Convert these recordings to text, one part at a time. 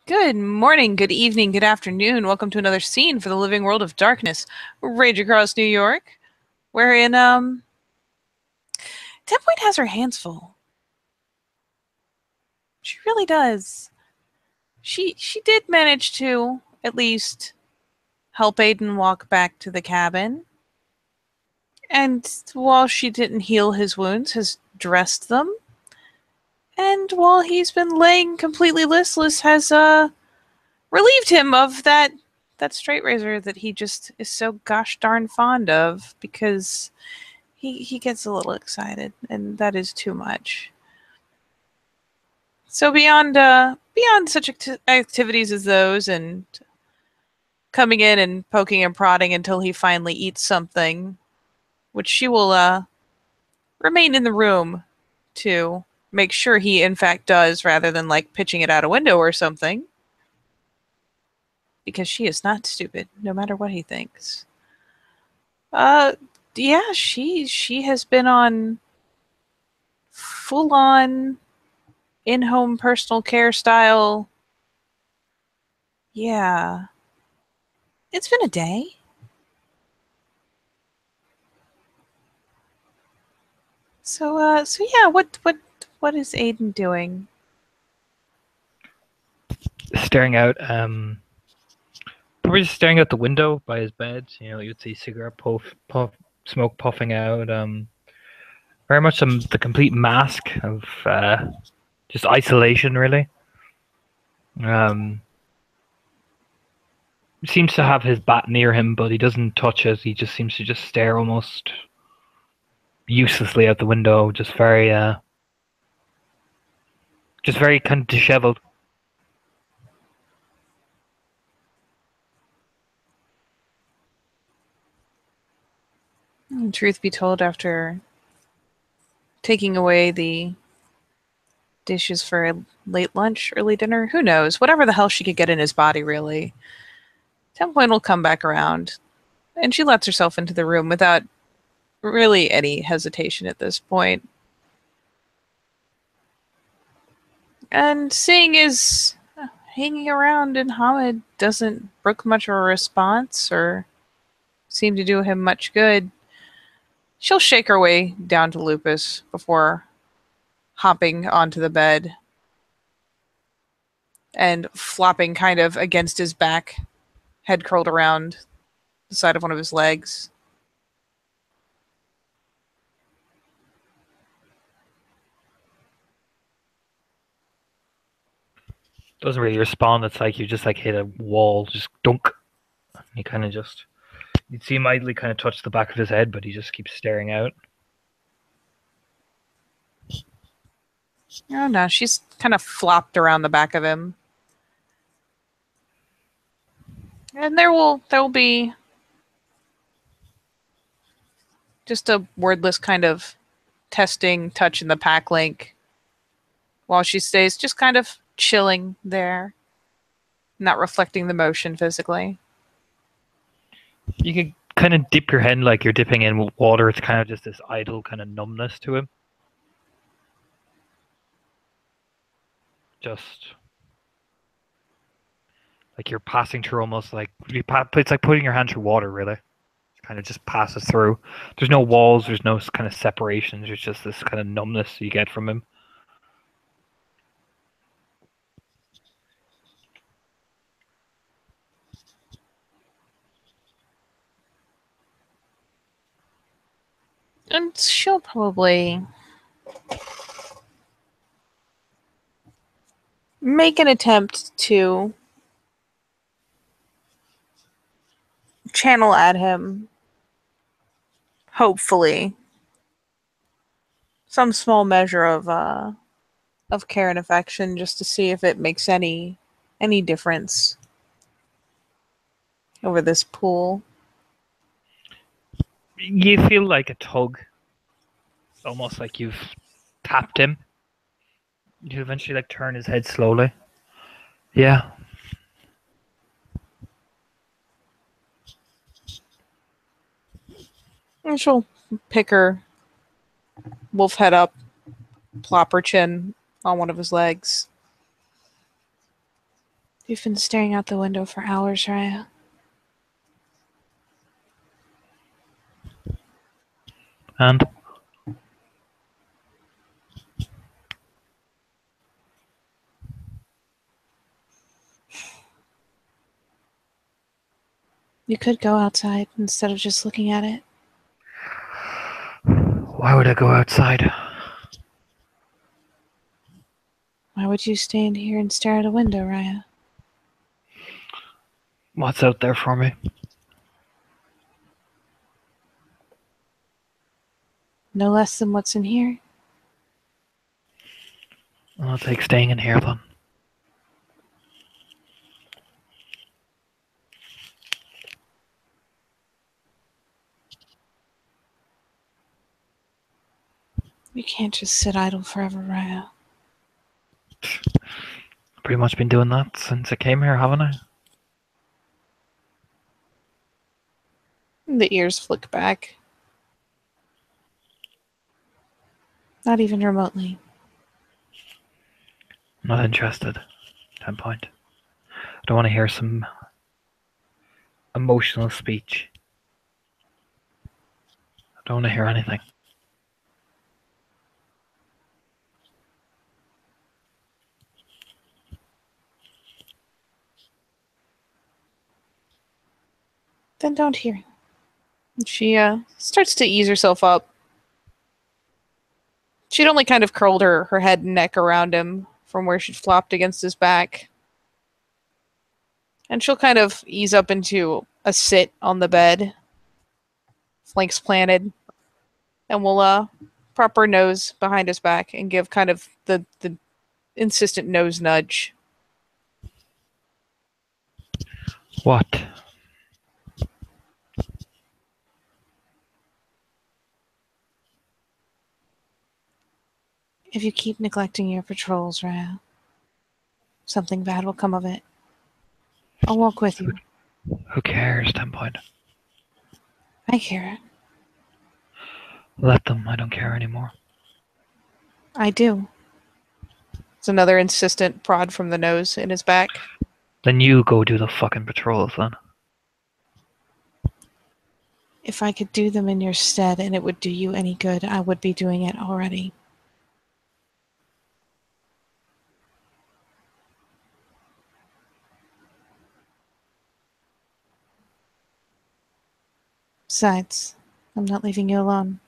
Good morning, good evening, good afternoon. Welcome to another scene for the living world of darkness. Rage across New York, wherein 10 Point has her hands full. She really does. She did manage to at least help Aiden walk back to the cabin. And while she didn't heal his wounds, has dressed them. And while he's been laying completely listless, has relieved him of that straight razor that he just is so gosh darn fond of, because he gets a little excited, and that is too much. So beyond such activities as those, and coming in and poking and prodding until he finally eats something, which she will remain in the room to make sure he in fact does, rather than like pitching it out a window or something. Because she is not stupid, no matter what he thinks. Yeah, she has been on full-on in-home personal care style. Yeah. It's been a day. So yeah, what is Aiden doing? Staring out, probably just staring out the window by his bed. You know, you'd see cigarette smoke puffing out. Very much the complete mask of just isolation, really. Seems to have his bat near him, but he doesn't touch it. He just seems to just stare almost uselessly out the window, just very kind of disheveled. Truth be told, after taking away the dishes for a late lunch, early dinner, who knows? Whatever the hell she could get in his body, really. 10 Point will come back around, and she lets herself into the room without really any hesitation at this point. And seeing as hanging around in Hamid doesn't brook much of a response or seem to do him much good, she'll shake her way down to Lupus before hopping onto the bed and flopping kind of against his back, head curled around the side of one of his legs. Doesn't really respond. It's like you just like hit a wall, just dunk. He kind of just, you'd see him idly kind of touch the back of his head, but he just keeps staring out. Oh no, she's kind of flopped around the back of him. And there will be just a wordless kind of testing touch in the pack link while she stays just kind of chilling there, not reflecting the motion physically. You can kind of dip your head like you're dipping in water. It's kind of just this idle kind of numbness to him. Just like you're passing through, almost like it's like putting your hand through water, really. It kind of just passes through. There's no walls, there's no kind of separations. There's just this kind of numbness you get from him. And she'll probably make an attempt to channel at him, hopefully, some small measure of care and affection, just to see if it makes any difference over this pool. You feel like a tug, almost like you've tapped him. You eventually like turn his head slowly. Yeah. And she'll pick her wolf head up, plop her chin on one of his legs. You've been staring out the window for hours, Raya. And You could go outside instead of just looking at it. why would I go outside? Why would you stay in here and stare at a window, Raya? What's out there for me? No less than what's in here? I'll take staying in here then. You can't just sit idle forever, Raya. Pretty much been doing that since I came here, haven't I? The ears flick back. Not even remotely. I'm not interested. 10 point. I don't want to hear some emotional speech. I don't want to hear anything. Then don't hear. She starts to ease herself up. She'd only kind of curled her head and neck around him from where she'd flopped against his back. And she'll kind of ease up into a sit on the bed, flanks planted, and we'll prop her nose behind his back and give kind of the insistent nose nudge. What? If you keep neglecting your patrols, Raya, something bad will come of it. I'll walk with you. Who cares, 10 point? I care. Let them. I don't care anymore. I do. It's another insistent prod from the nose in his back. Then you go do the fucking patrols then. If I could do them in your stead and it would do you any good, I would be doing it already. Besides, I'm not leaving you alone.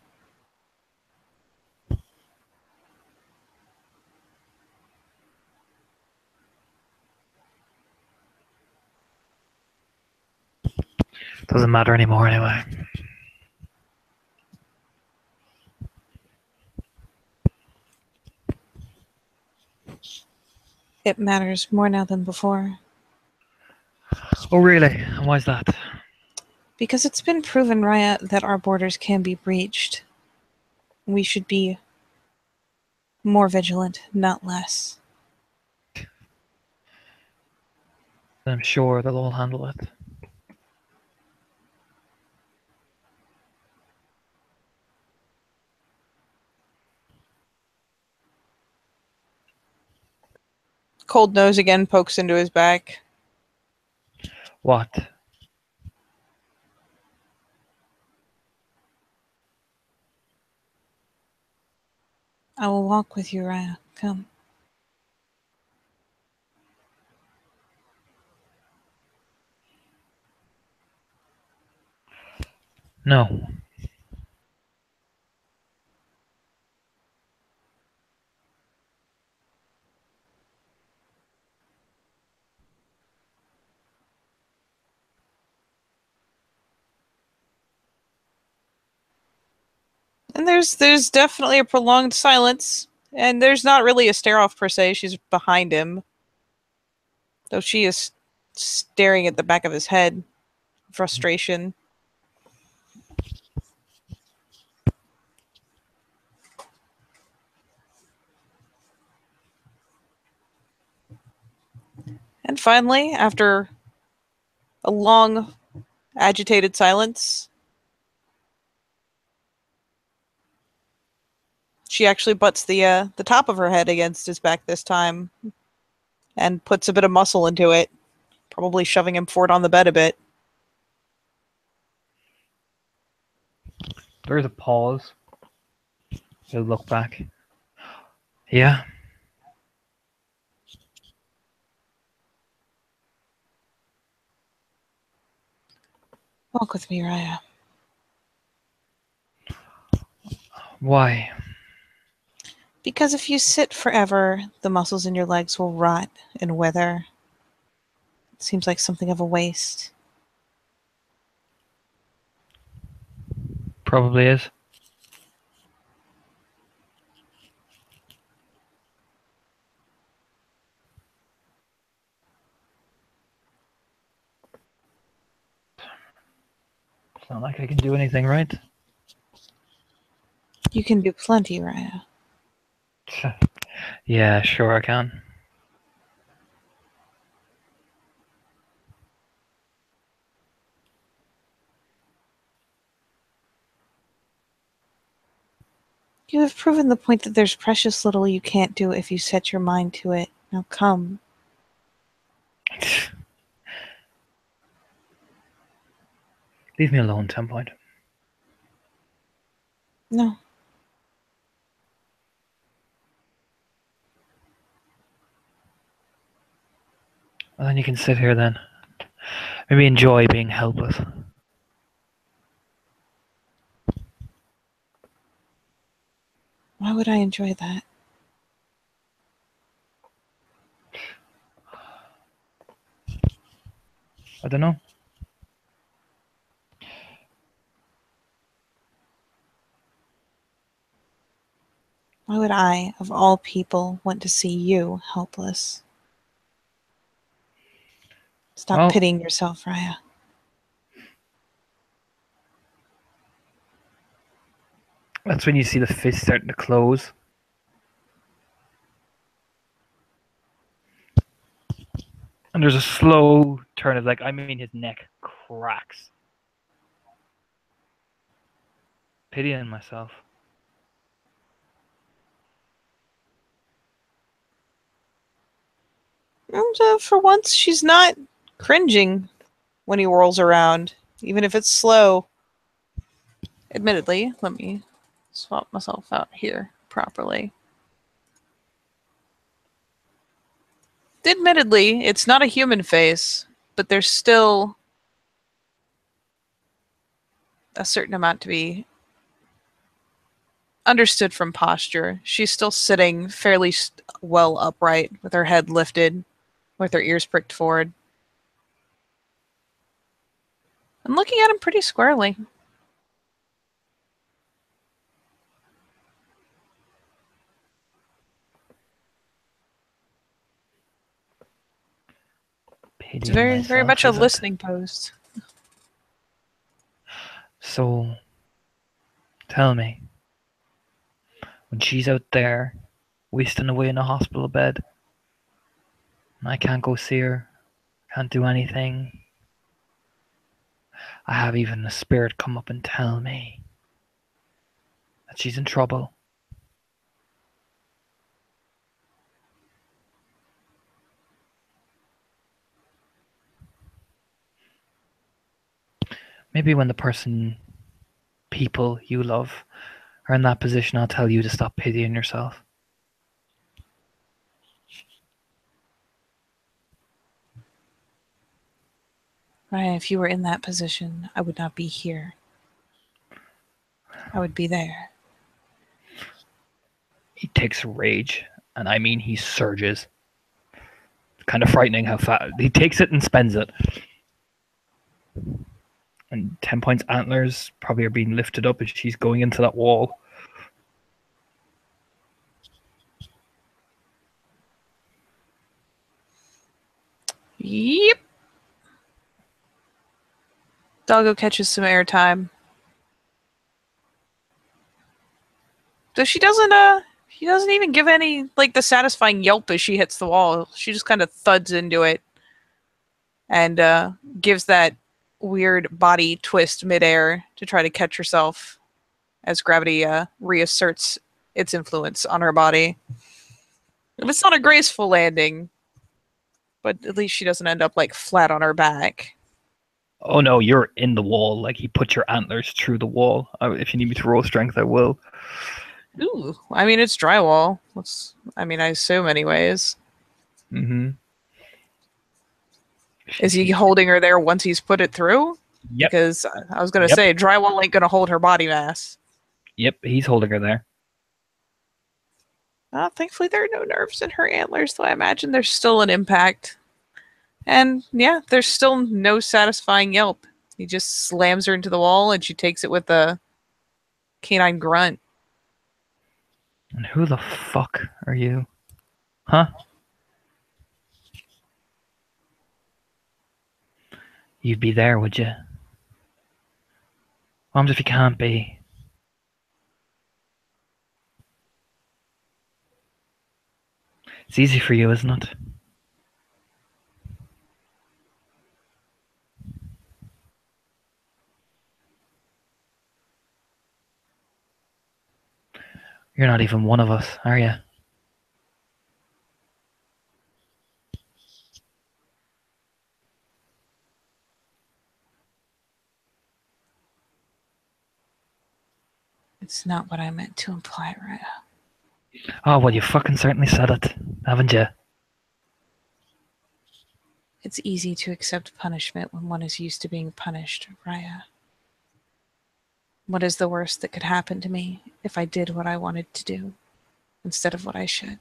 Doesn't matter anymore anyway. It matters more now than before. Oh really? And why's that? Because it's been proven, Raya, that our borders can be breached. We should be more vigilant, not less. I'm sure they'll all handle it. Cold nose again pokes into his back. What? I will walk with you, Raya. Come. No. And there's definitely a prolonged silence. And there's not really a stare off per se. She's behind him. Though she is staring at the back of his head. Frustration. And finally, after a long, agitated silence, she actually butts the top of her head against his back this time, and puts a bit of muscle into it, probably shoving him forward on the bed a bit. There's a pause. He'll look back. Yeah. Walk with me, Raya. Why? Because if you sit forever, the muscles in your legs will rot and wither. It seems like something of a waste. Probably is. It's not like I can do anything, right? You can do plenty, Raya. Yeah, sure I can. You have proven the point that there's precious little you can't do if you set your mind to it. Now come. Leave me alone, 10 Point. No. Well, then you can sit here then. Maybe enjoy being helpless. Why would I enjoy that? I don't know. Why would I, of all people, want to see you helpless? Stop Well, pitying yourself, Raya. that's when you see the fist starting to close. And there's a slow turn of his neck cracks. Pitying myself. And for once, she's not cringing when he whirls around, even if it's slow. Admittedly, let me swap myself out here properly. Admittedly, it's not a human face, but there's still a certain amount to be understood from posture. She's still sitting fairly well upright, with her head lifted, with her ears pricked forward. I'm looking at him pretty squarely. It's very, very much a listening pose. So, tell me, when she's out there, wasting away in a hospital bed, and I can't go see her, can't do anything, I have even a spirit come up and tell me that she's in trouble. Maybe when people you love are in that position, I'll tell you to stop pitying yourself. Ryan, if you were in that position, I would not be here. I would be there. He takes rage, and I mean he surges. It's kind of frightening how fast he takes it and spends it. And 10 Point's antlers probably are being lifted up as she's going into that wall. Yep. Doggo catches some airtime. So she doesn't even give any, the satisfying yelp as she hits the wall. She just kind of thuds into it and gives that weird body twist midair to try to catch herself as gravity reasserts its influence on her body. And it's not a graceful landing, But at least she doesn't end up like flat on her back. Oh no, you're in the wall. Like he put your antlers through the wall. If you need me to roll strength, I will. Ooh, I mean it's drywall. I assume anyways. Mm-hmm. Is he holding her there once he's put it through? Yep. Because I was gonna Yep. say drywall ain't gonna hold her body mass. Yep. He's holding her there. Thankfully, there are no nerves in her antlers, though I imagine there's still an impact. And yeah, there's still no satisfying yelp. He just slams her into the wall and she takes it with a canine grunt. And who the fuck are you? Huh? You'd be there, would you? What happens if you can't be? It's easy for you, isn't it? You're not even one of us, are you? It's not what I meant to imply, Raya. Oh, well, you fucking certainly said it, haven't you? It's easy to accept punishment when one is used to being punished, Raya. What is the worst that could happen to me if I did what I wanted to do instead of what I should?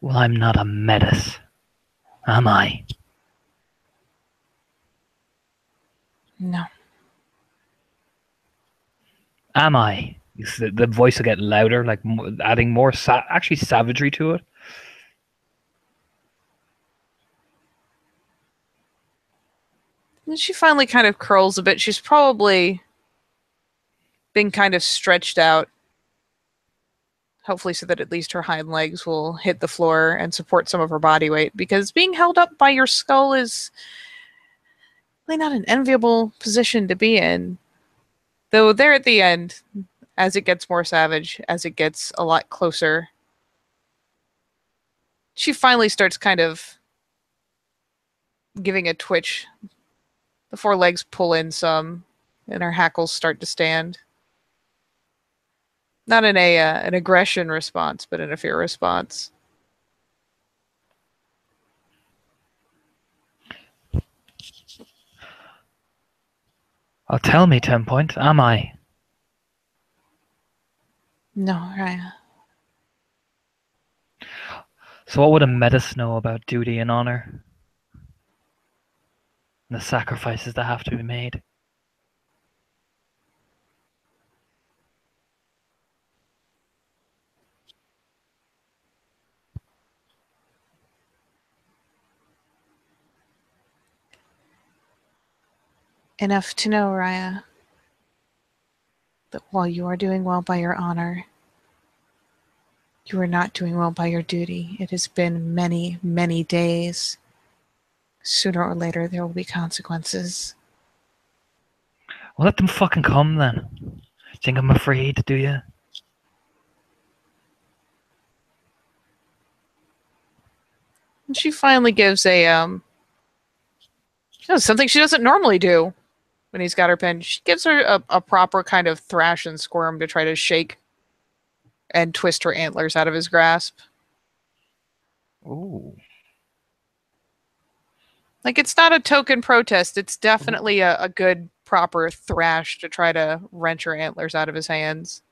Well, I'm not a menace, am I? No. Am I? The voice will get louder, like adding more actually savagery to it. And she finally kind of curls a bit. She's probably been kind of stretched out, hopefully so that at least her hind legs will hit the floor and support some of her body weight, because being held up by your skull is really not an enviable position to be in. Though there at the end, as it gets more savage, as it gets a lot closer, she finally starts kind of giving a twitch. The four legs pull in some, and her hackles start to stand. Not in an aggression response, but in a fear response. Oh, tell me, 10 Point, am I? No, Raya. So what would a menace know about duty and honor? And the sacrifices that have to be made? Enough to know, Raya, that while you are doing well by your honor, you are not doing well by your duty. It has been many, many days. Sooner or later, there will be consequences. Well, let them fucking come then. Think I'm afraid, do you? And she finally gives something she doesn't normally do when he's got her pinned. She gives her a proper kind of thrash and squirm to try to shake and twist her antlers out of his grasp. Ooh. Like, it's not a token protest. It's definitely a good, proper thrash to try to wrench her antlers out of his hands.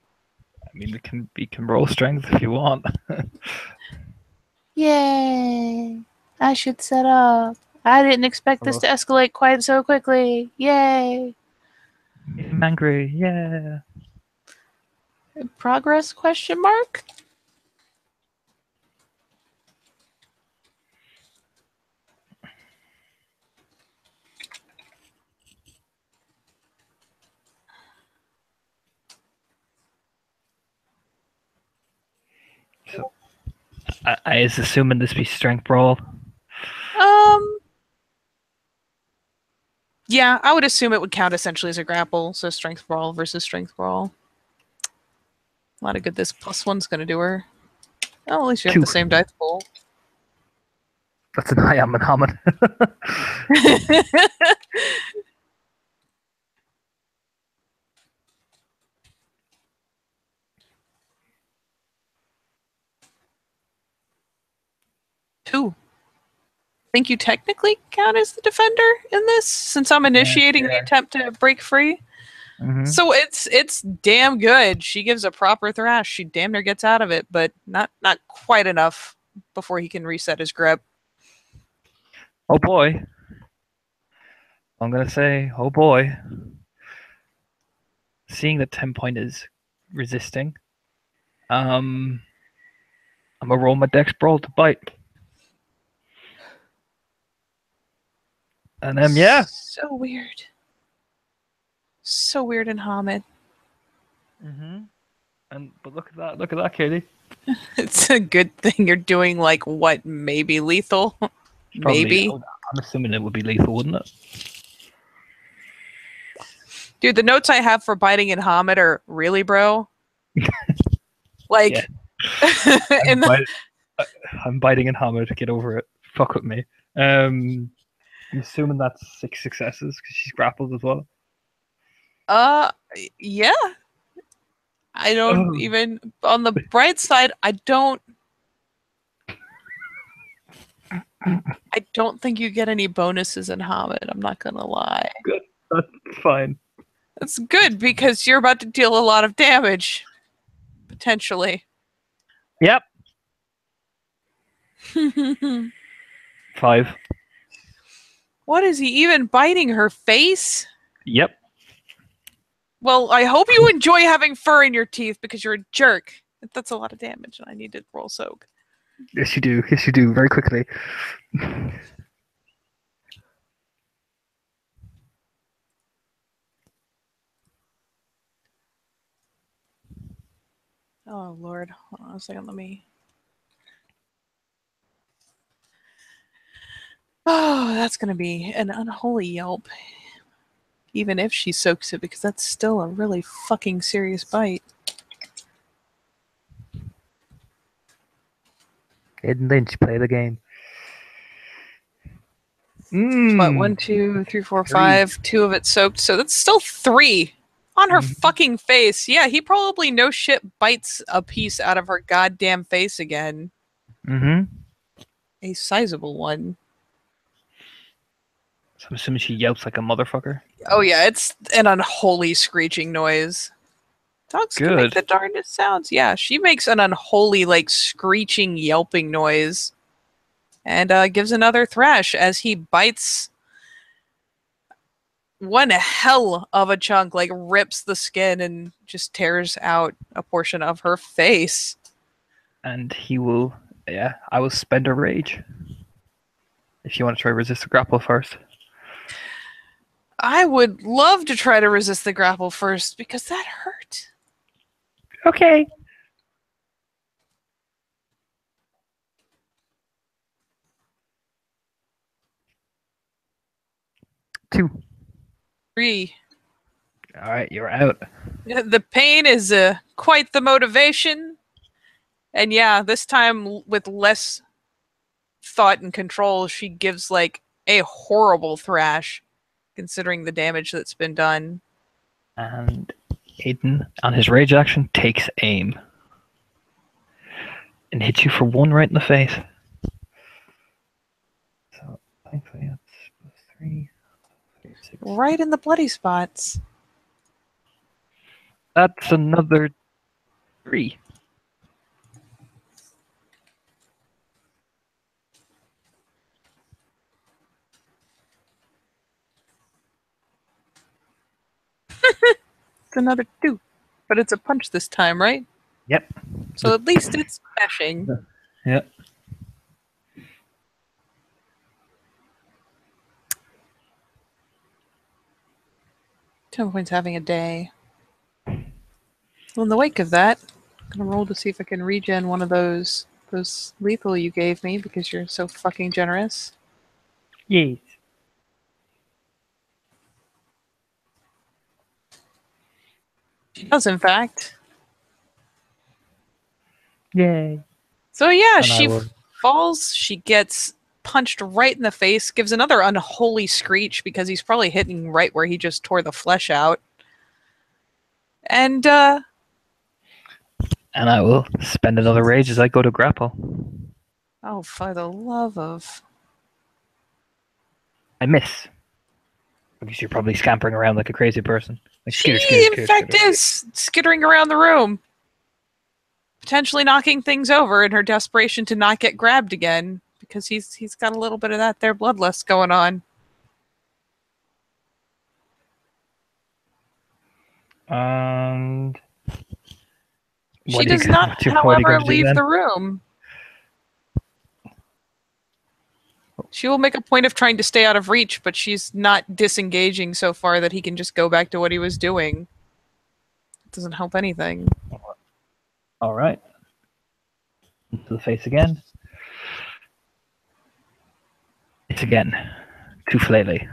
I mean, we can roll strength if you want. Yay! I should set up. I didn't expect this to escalate quite so quickly. Yay! I'm angry, yeah. Progress? Question mark? So, I was assuming this be strength brawl. Yeah, I would assume it would count essentially as a grapple, so strength brawl versus strength brawl. A lot of good this +1's gonna do her. Oh, at least you have 2. the same dice pool. That's an I am Muhammad. 2. Think you technically count as the defender in this, since I'm initiating the attempt to break free? Mm-hmm. So it's damn good. She gives a proper thrash. She damn near gets out of it, but not quite enough before he can reset his grip. Oh boy. I'm gonna say, oh boy. Seeing that 10 point is resisting, I'm gonna roll my dex brawl to bite. And yeah. So weird. So weird in Hamid. But look at that, Katie. It's a good thing you're doing like what, maybe lethal? Maybe. I'm assuming it would be lethal, wouldn't it? Dude, the notes I have for biting in Hamid are really, bro. Like, yeah. I'm biting in Hamid. Get over it. Fuck with me. I'm assuming that's 6 successes because she's grappled as well. Yeah. I don't even, on the bright side, I don't think you get any bonuses in Hamid. I'm not gonna lie. Good. That's fine. That's good because you're about to deal a lot of damage. Potentially. Yep. 5. What is he even biting her face? Yep. Well, I hope you enjoy having fur in your teeth because you're a jerk. That's a lot of damage and I need to roll soak. Yes, you do. Yes, you do. Very quickly. Oh, Lord. Hold on a second. Let me... Oh, that's going to be an unholy yelp. Even if she soaks it, because that's still a really fucking serious bite. Aiden Lynch, play the game. What, 1, 2, 3, 4, 5, 2 of it soaked, so that's still 3 on her fucking face. Yeah, he probably no shit bites a piece out of her goddamn face again. A sizable one. So I'm assuming she yelps like a motherfucker. Oh yeah, it's an unholy screeching noise. Dogs can make the darndest sounds. Yeah, she makes an unholy, like, screeching, yelping noise. And gives another thrash as he bites one hell of a chunk, like rips the skin and just tears out a portion of her face. And he will, I will spend a rage. If you want to try resist the grapple first. I would love to try to resist the grapple first because that hurt. Okay. Two. 3. All right, you're out. The pain is quite the motivation. And yeah, this time with less thought and control, she gives like a horrible thrash considering the damage that's been done. And Aiden, on his rage action, takes aim and hits you for 1 right in the face. So thankfully that's +3. Right in the bloody spots. That's another 3. It's another 2. But it's a punch this time, right? Yep. So at least it's smashing. Yep. Point's having a day. Well, in the wake of that, I'm gonna roll to see if I can regen one of those lethal you gave me because you're so fucking generous. Yes. She does, in fact. Yay. So yeah, And I she will. falls. She gets punched right in the face. Gives another unholy screech because he's probably hitting right where he just tore the flesh out. And And I will spend another rage as I go to grapple. oh, for the love of I miss. Because you're probably scampering around like a crazy person. Like she, skitter, skitter, in skitter, fact, skitter. is skittering around the room, potentially knocking things over in her desperation to not get grabbed again because he's got a little bit of that there bloodlust going on. And She does not, what are you however, going to do leave then? the room. She will make a point of trying to stay out of reach, but she's not disengaging so far that he can just go back to what he was doing. It doesn't help anything. All right. Into the face again. It's again. Too flaily.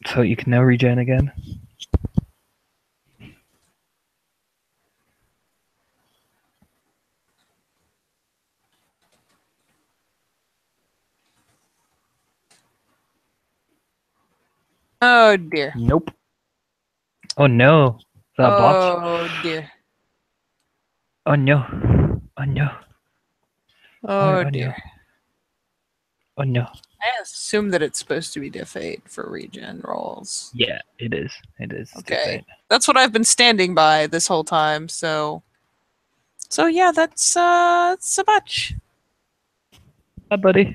So you can now regen again. Oh dear. Nope. Oh no. Is that a botch? Oh dear. Oh no. Oh no. Oh Oh no. dear. Oh no. I assume that it's supposed to be diff 8 for regen rolls. Yeah, it is. It is. Okay. That's what I've been standing by this whole time, so yeah, that's a bunch. Hi, buddy.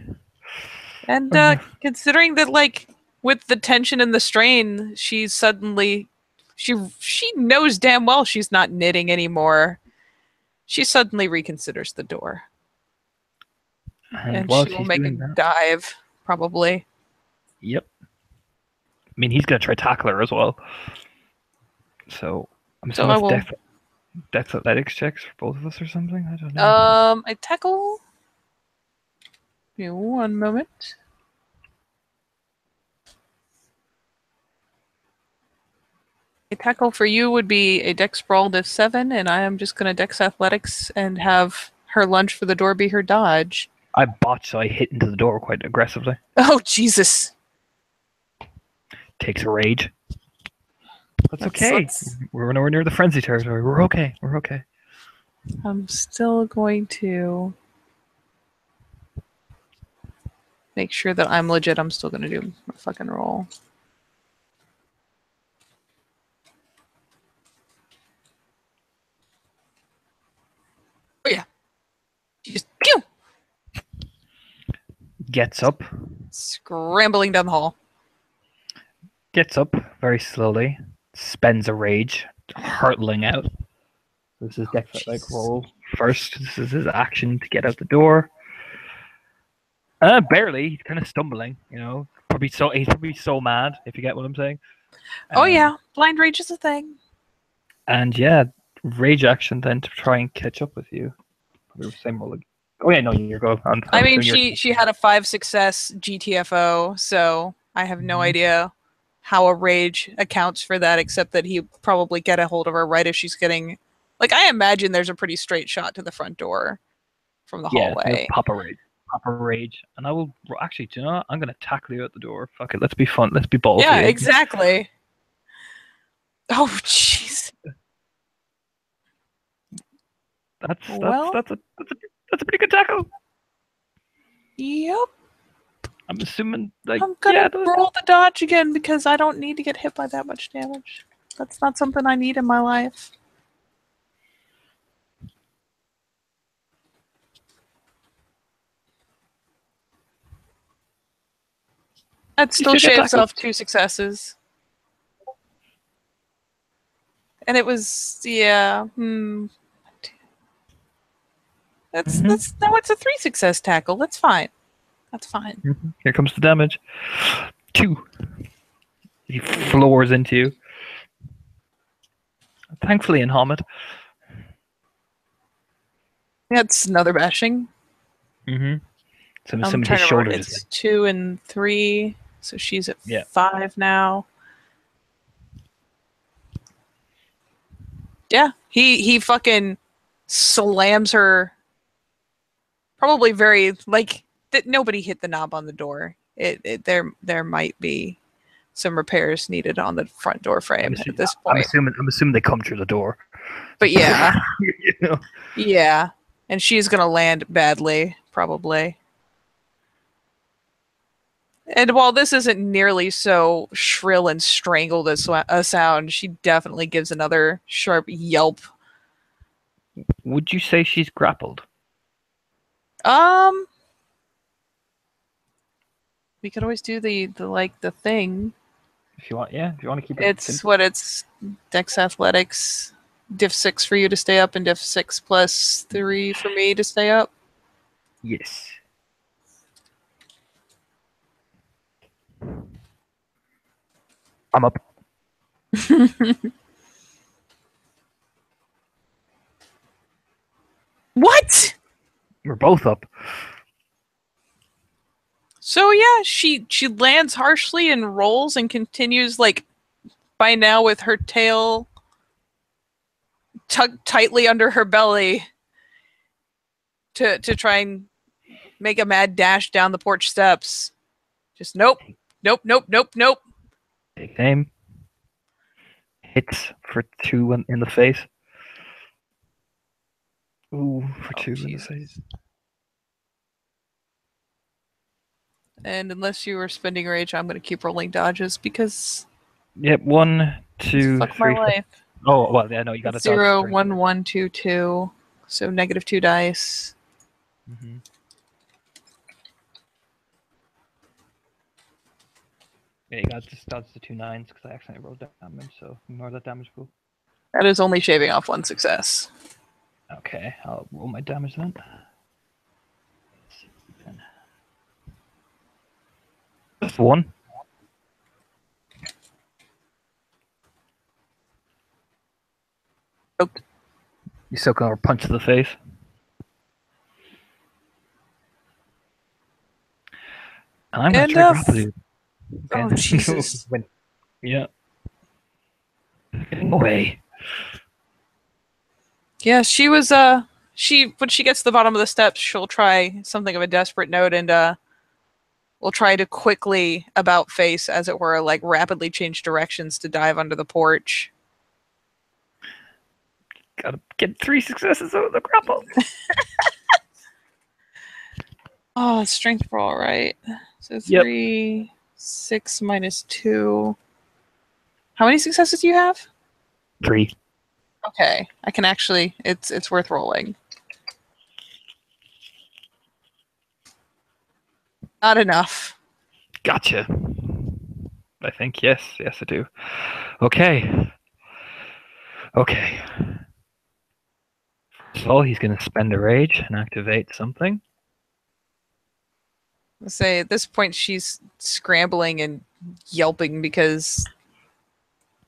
And Oh no. considering that like with the tension and the strain, she's suddenly she knows damn well she's not knitting anymore. She suddenly reconsiders the door. And And while she will she's make a doing that, dive, probably. yep. I mean, he's gonna try tackle her as well. So I'm So assuming I it's will dex athletics checks for both of us or something. I don't know. I tackle. Give me one moment. A tackle for you would be a dex brawl diff 7, and I am just going to dex athletics and have her lunge for the door be her dodge. I botched, so I hit into the door quite aggressively. Oh, Jesus. Takes a rage. That's okay. We're nowhere near the frenzy territory. We're okay. We're okay. I'm still going to make sure that I'm legit. I'm still going to do a fucking roll. Oh, yeah. She just pew! Gets up. Scrambling down the hall. Gets up very slowly. Spends a rage, hurtling out. This is dex like roll first. This is his action to get out the door. Barely. He's kind of stumbling. You know, he's probably so mad. If you get what I'm saying. Oh, yeah. Blind rage is a thing. And yeah, rage action then to try and catch up with you. Same roll. Oh yeah, no, you're going. I mean, she had a 5 success GTFO, so I have no idea how a rage accounts for that, except that he probably get a hold of her right as she's getting. Like, I imagine there's a pretty straight shot to the front door from the hallway. Pop a rage, and I will actually. Do you know what? I'm gonna tackle you at the door. Fuck it, let's be fun. Let's be ballsy. Yeah, exactly. Oh, jeez. That's a pretty good tackle. Yep. I'm assuming like I'm gonna roll the dodge again because I don't need to get hit by that much damage. That's not something I need in my life. That still shaves off 2 successes. And it was That's no, it's a 3 success tackle. That's fine. That's fine. Here comes the damage. 2. He floors into you. Thankfully in Hamid. That's another bashing. So I'm assuming his shoulders. It's 2 and 3, so she's at 5 now. Yeah, he fucking slams her Probably very like that. Nobody hit the knob on the door. There might be some repairs needed on the front door frame at this point. I'm assuming they come through the door. But yeah, You know? yeah, and she's gonna land badly, probably. And while this isn't nearly so shrill and strangled as a sound, she definitely gives another sharp yelp. Would you say she's grappled? We could always do the like the thing. If you want, yeah. If you want to keep it It's simple. what it's Dex Athletics, Diff 6 for you to stay up, and Diff 6 plus 3 for me to stay up. Yes. I'm up. What? We're both up. So yeah, she lands harshly and rolls and continues like by now with her tail tucked tightly under her belly to try and make a mad dash down the porch steps. Just nope. Take aim. Hits for 2 in the face. Ooh, for 2 in the face. And unless you were spending rage, I'm going to keep rolling dodges because. Yep, 1, 2, fuck 3. my life. Oh well, yeah, no, you got to 0, 1, 1, 2, 2. So -2 dice. Mm-hmm. Yeah, you got to just dodge the 2 9s because I accidentally rolled damage, so ignore that damage pool. That is only shaving off 1 success. Okay, I'll roll my damage then. Just 1. Choked. You still got a punch to the face. And I'm going to try grapple you. Oh, Jesus. Yeah. Getting away. Yeah, she was, when she gets to the bottom of the steps, she'll try something of a desperate note and, will try to quickly about face, as it were, like rapidly change directions to dive under the porch. Gotta get 3 successes out of the grapple. Oh, strength roll, right? So 3, yep. 6 minus 2. How many successes do you have? 3. Okay, I can actually. It's worth rolling. Not enough. Gotcha. I think yes, I do. Okay. So he's going to spend a rage and activate something. Let's say at this point she's scrambling and yelping because,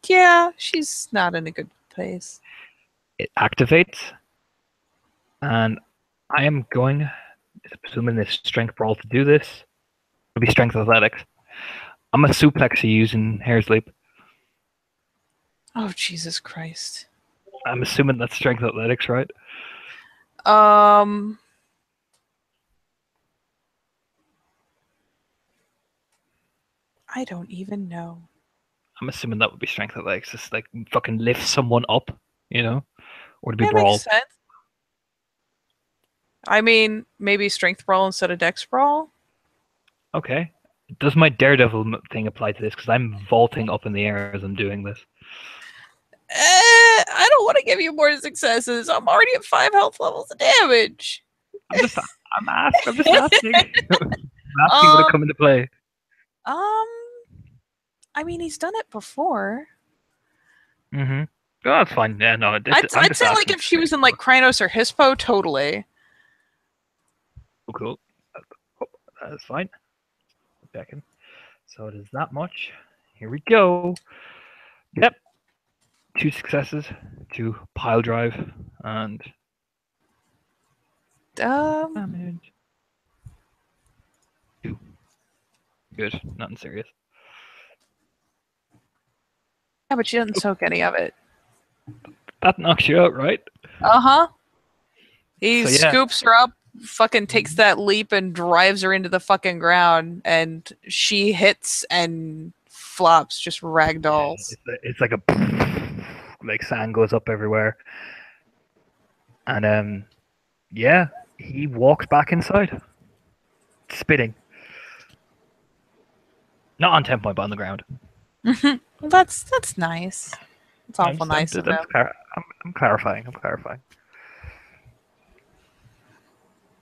yeah, she's not in a good place. It activates, and I am going, assuming this strength brawl to do this, it'll be strength athletics. I'm going to suplex you using Hair's Leap. Oh, Jesus Christ. I'm assuming that's strength athletics, right? I don't even know. I'm assuming that would be strength athletics. Just like fucking lift someone up, you know? Or to be that brawl. Makes sense. I mean, maybe strength brawl instead of dex brawl? Okay. Does my Daredevil thing apply to this? Because I'm vaulting up in the air as I'm doing this. I don't want to give you more successes. I'm already at 5 health levels of damage. I'm just asking. I'm asking would it come into play? I mean, he's done it before. Mm-hmm. Oh, that's fine. Yeah, no. I'd say like if she was in like Krynos or Hispo, totally. Oh, cool. That's fine. Second. So it is that much. Here we go. Yep. 2 successes, 2 pile drive, and damage. 2. Good. Nothing serious. Yeah, but she doesn't soak any of it. That knocks you out, right? Uh-huh. He scoops her up fucking takes that leap and drives her into the fucking ground, and she hits and flops, just ragdolls. It's like a like sand goes up everywhere, and yeah, he walks back inside, spitting. Not on 10 point, but on the ground. Well, that's nice. It's awful nice of him. I'm clarifying. I'm clarifying.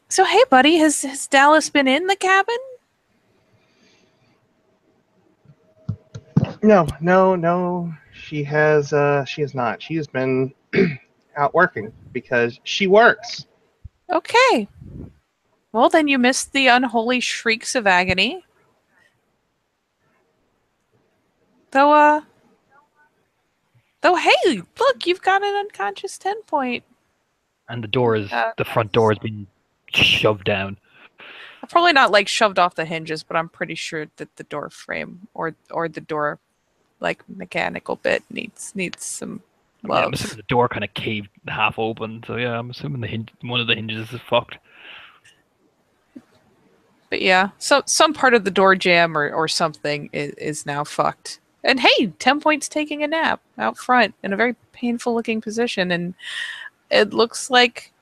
So hey, buddy, has Dallas been in the cabin? No. She has not. She has been out working because she works. Okay. Well, then you missed the unholy shrieks of agony. Though, hey, look, you've got an unconscious 10 point. And the front door has been shoved down. Probably not like shoved off the hinges, but I'm pretty sure that the door frame or the door like mechanical bit needs some love. Yeah, I'm assuming the door kind of caved half open, so yeah, I'm assuming one of the hinges is fucked. But yeah, so some part of the door jam or something is now fucked. And hey, 10 points taking a nap out front in a very painful looking position, and it looks like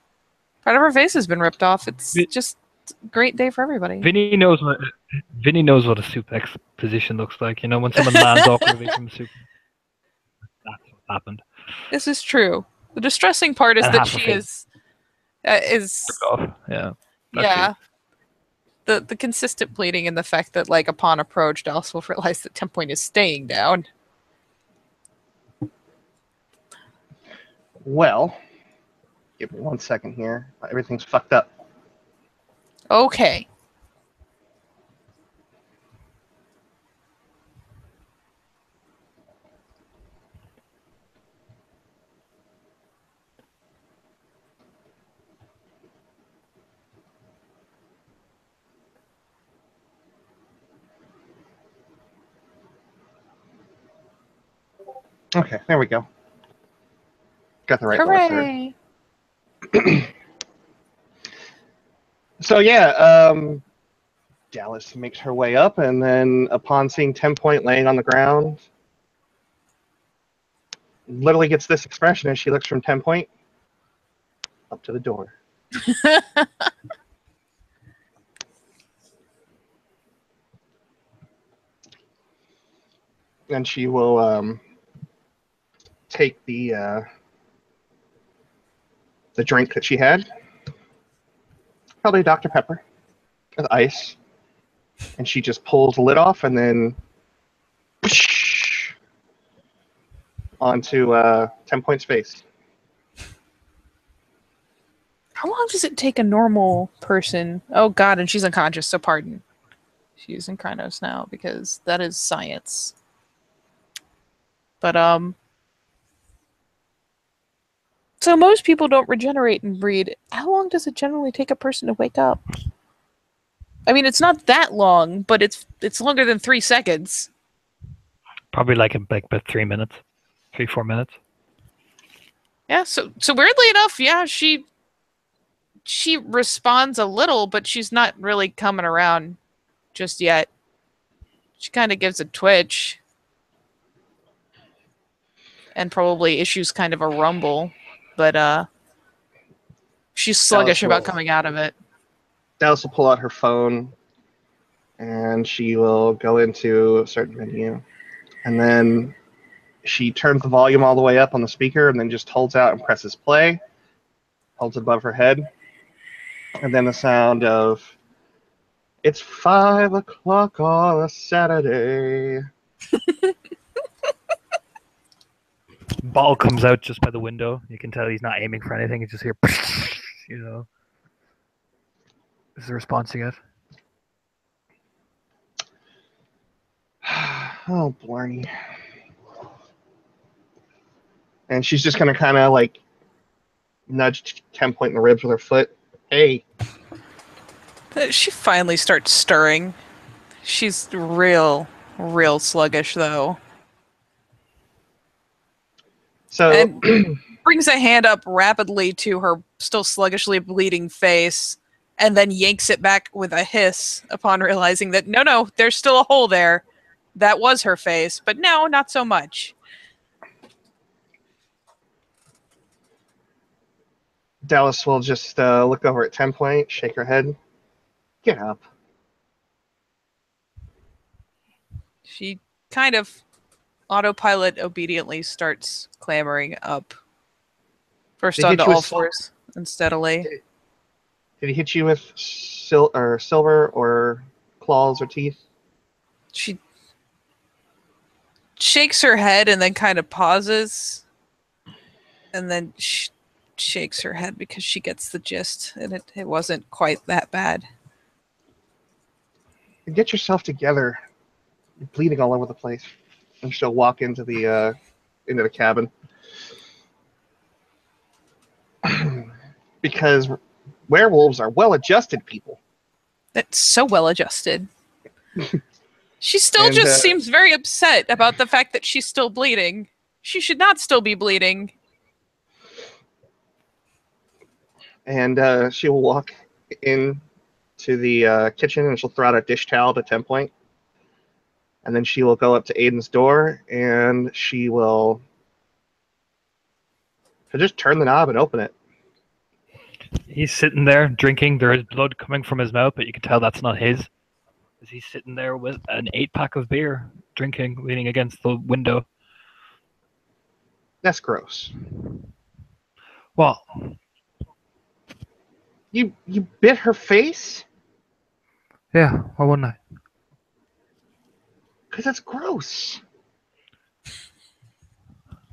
part of her face has been ripped off. It's just a great day for everybody. Vinny knows what a suplex position looks like. You know, when someone lands awkwardly from a suplex. That's what happened. This is true. The distressing part is that she is yeah. Yeah. The consistent bleeding and the fact that, like, upon approach, Dallas will realize that 10 point is staying down. Well, give me 1 second here. Everything's fucked up. Okay. Okay, there we go. Got the right Hooray! So yeah, Dallas makes her way up, and then upon seeing 10 point laying on the ground, literally gets this expression as she looks from 10 point up to the door. And she will take the drink that she had, probably Dr. Pepper, with ice, and she just pulls the lid off and then onto 10 Point's face. How long does it take a normal person? Oh god, and she's unconscious, so pardon. She's using Krynos now because that is science. But so most people don't regenerate and breed. How long does it generally take a person to wake up? I mean, it's not that long, but it's longer than 3 seconds. Probably like about 3 minutes, 3-4 minutes. Yeah. So weirdly enough, yeah, she responds a little, but she's not really coming around just yet. She kind of gives a twitch and probably issues kind of a rumble, but she's sluggish about coming out of it. Dallas will pull out her phone, and she will go into a certain menu, and then she turns the volume all the way up on the speaker, and then just holds out and presses play, holds it above her head, and then the sound of "It's 5 o'clock on a Saturday." Ball comes out just by the window. You can tell he's not aiming for anything. He's just here, you know. This is the response you get. Oh, Blarney. And she's just going to kind of like nudge 10 Point in the ribs with her foot. Hey. She finally starts stirring. She's real sluggish, though. So and brings a hand up rapidly to her still sluggishly bleeding face and then yanks it back with a hiss upon realizing that no, there's still a hole there. That was her face, but no, not so much. Dallas will just look over at 10 Point, shake her head. Get up. She kind of autopilot obediently starts clambering up. First Did he hit onto you with all silver? fours and steadily. Did he hit you with silver or claws or teeth? She shakes her head and then kind of pauses. And then shakes her head because she gets the gist. And it wasn't quite that bad. Get yourself together. You're bleeding all over the place. And she'll walk into the cabin. Because werewolves are well-adjusted people. That's so well adjusted. She still And, just seems very upset about the fact that she's still bleeding. She should not still be bleeding. And she will walk in to the kitchen and she'll throw out a dish towel to 10 Point. And then she will go up to Aiden's door and she'll just turn the knob and open it. He's sitting there drinking. There is blood coming from his mouth, but you can tell that's not his. He's sitting there with an 8-pack of beer, drinking, leaning against the window. That's gross. What? You bit her face? Yeah, why wouldn't I? Because that's gross.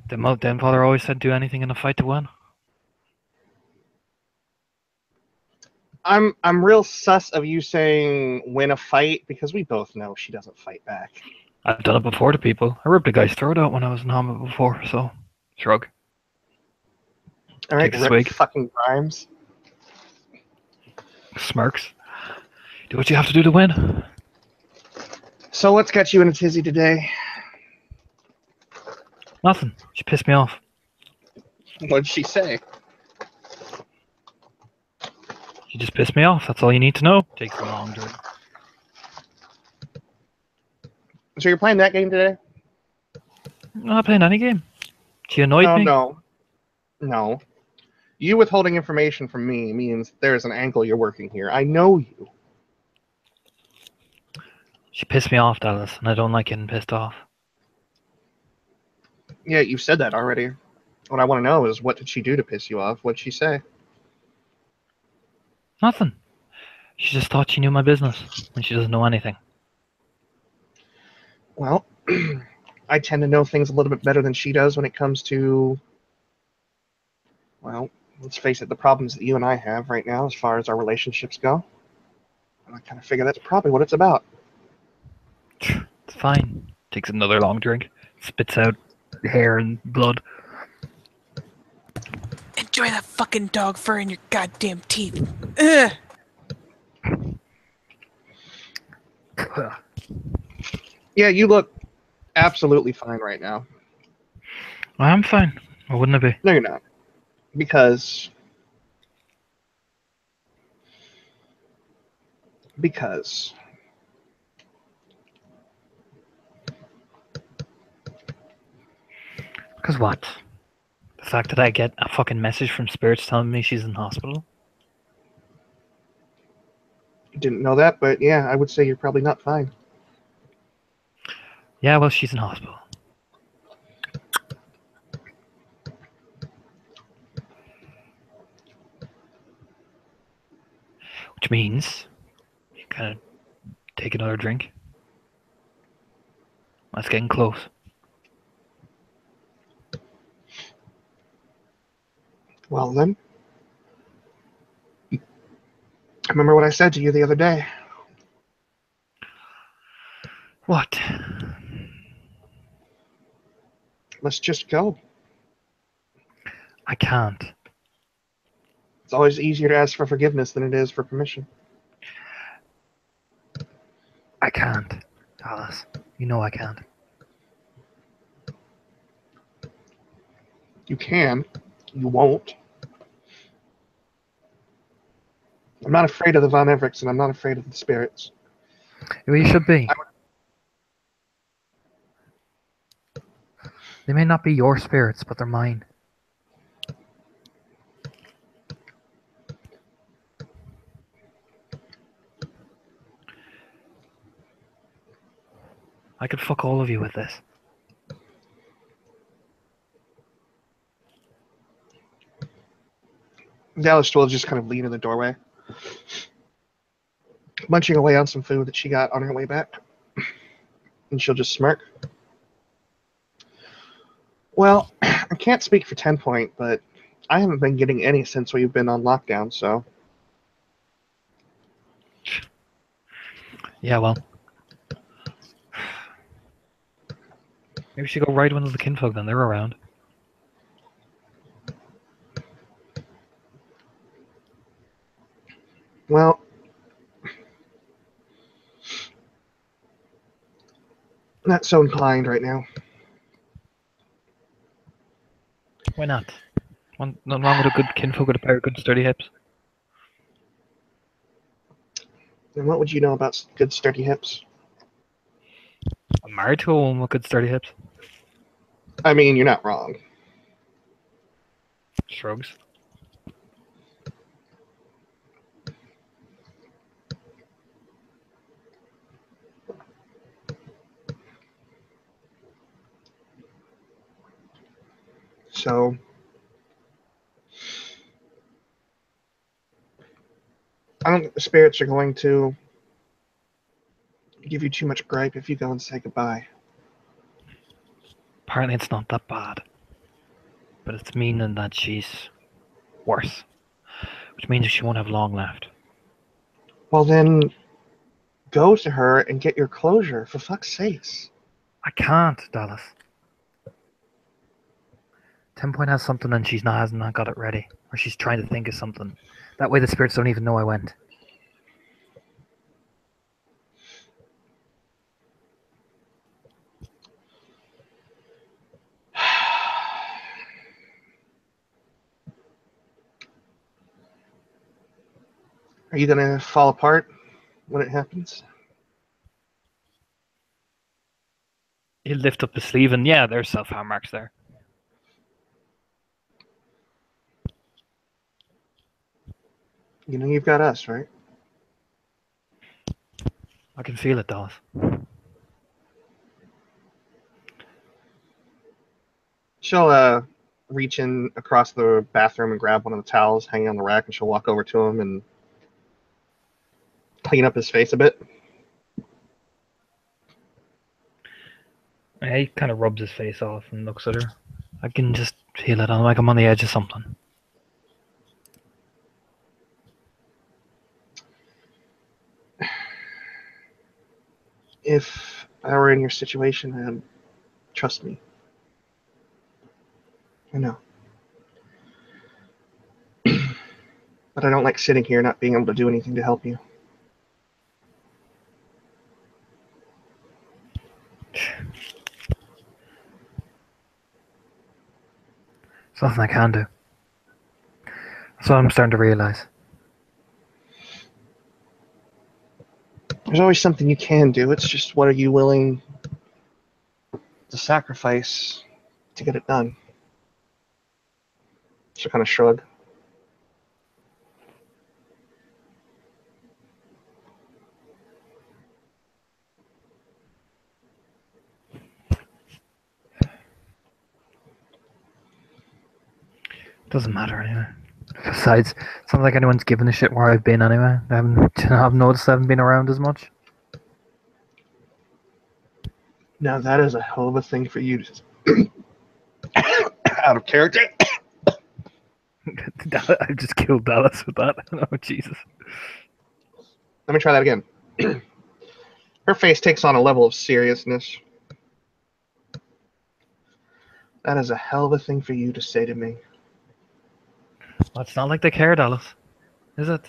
Then father always said do anything in a fight to win. I'm real sus of you saying win a fight because we both know she doesn't fight back. I've done it before to people. I ripped a guy's throat out when I was in Hamlet before, so shrug. All right, Take a swig. fucking Grimes. Smirks. Do what you have to do to win. So what's got you in a tizzy today? Nothing. She pissed me off. What'd she say? She just pissed me off. That's all you need to know. Takes a long drink. So you're playing that game today? I'm not playing any game. She annoyed me. No. You withholding information from me means there's an angle you're working here. I know you. She pissed me off, Dallas, and I don't like getting pissed off. Yeah, you've said that already. What I want to know is what did she do to piss you off? What'd she say? Nothing. She just thought she knew my business, and she doesn't know anything. Well, I tend to know things a little bit better than she does when it comes to, well, let's face it, the problems that you and I have right now as far as our relationships go. And I kind of figure that's probably what it's about. It's fine. Takes another long drink. Spits out hair and blood. Enjoy that fucking dog fur in your goddamn teeth. Ugh. Yeah, you look absolutely fine right now. I'm fine. Why wouldn't I be? No, you're not. Because Because what? The fact that I get a fucking message from spirits telling me she's in hospital? you didn't know that, but yeah, I would say you're probably not fine. Yeah, well, she's in hospital. Which means you kind of take another drink. That's getting close. Well, then, remember what I said to you the other day. What? Let's just go. I can't. It's always easier to ask for forgiveness than it is for permission. I can't, Alice. You know I can't. You can. You won't. I'm not afraid of the Von Evericks, and I'm not afraid of the spirits. Well, you should be. They may not be your spirits, but they're mine. I could fuck all of you with this. Dallas will just kind of lean in the doorway, munching away on some food that she got on her way back. And she'll just smirk. Well, I can't speak for 10 Point, but I haven't been getting any since we've been on lockdown, so. Yeah, well. Maybe we should go ride one of the kinfolk then. They're around. Well, not so inclined right now. Why not? Nothing wrong with a good kinfolk with a pair of good sturdy hips. And what would you know about good sturdy hips? I'm married to a woman with good sturdy hips. I mean, you're not wrong. Shrugs. So, I don't think the spirits are going to give you too much gripe if you go and say goodbye. Apparently it's not that bad. But it's meaning that she's worse. Which means she won't have long left. Well, then, go to her and get your closure, for fuck's sakes. I can't, Dallas. 10 Point has something and hasn't got it ready. Or she's trying to think of something. That way the spirits don't even know I went. Are you going to fall apart when it happens? He'll lift up his sleeve and yeah, there's self-harm marks there. You know you've got us, right? I can feel it, Dallas. She'll reach in across the bathroom and grab one of the towels hanging on the rack, and she'll walk over to him and clean up his face a bit. He kind of rubs his face off and looks at her. I can just feel it. I'm like I'm on the edge of something. If I were in your situation, I'd trust me. I know. But I don't like sitting here not being able to do anything to help you. There's nothing I can do. That's what I'm starting to realize. There's always something you can do. It's just what are you willing to sacrifice to get it done? She'll kind of shrug. Doesn't matter anyway. Besides, it's not like anyone's given a shit where I've been anyway. I've noticed I haven't been around as much. Now that is a hell of a thing for you to out of character. I just killed Dallas with that. Oh, Jesus. Let me try that again. Her face takes on a level of seriousness. That is a hell of a thing for you to say to me. Well, it's not like they care, Dallas. Is it?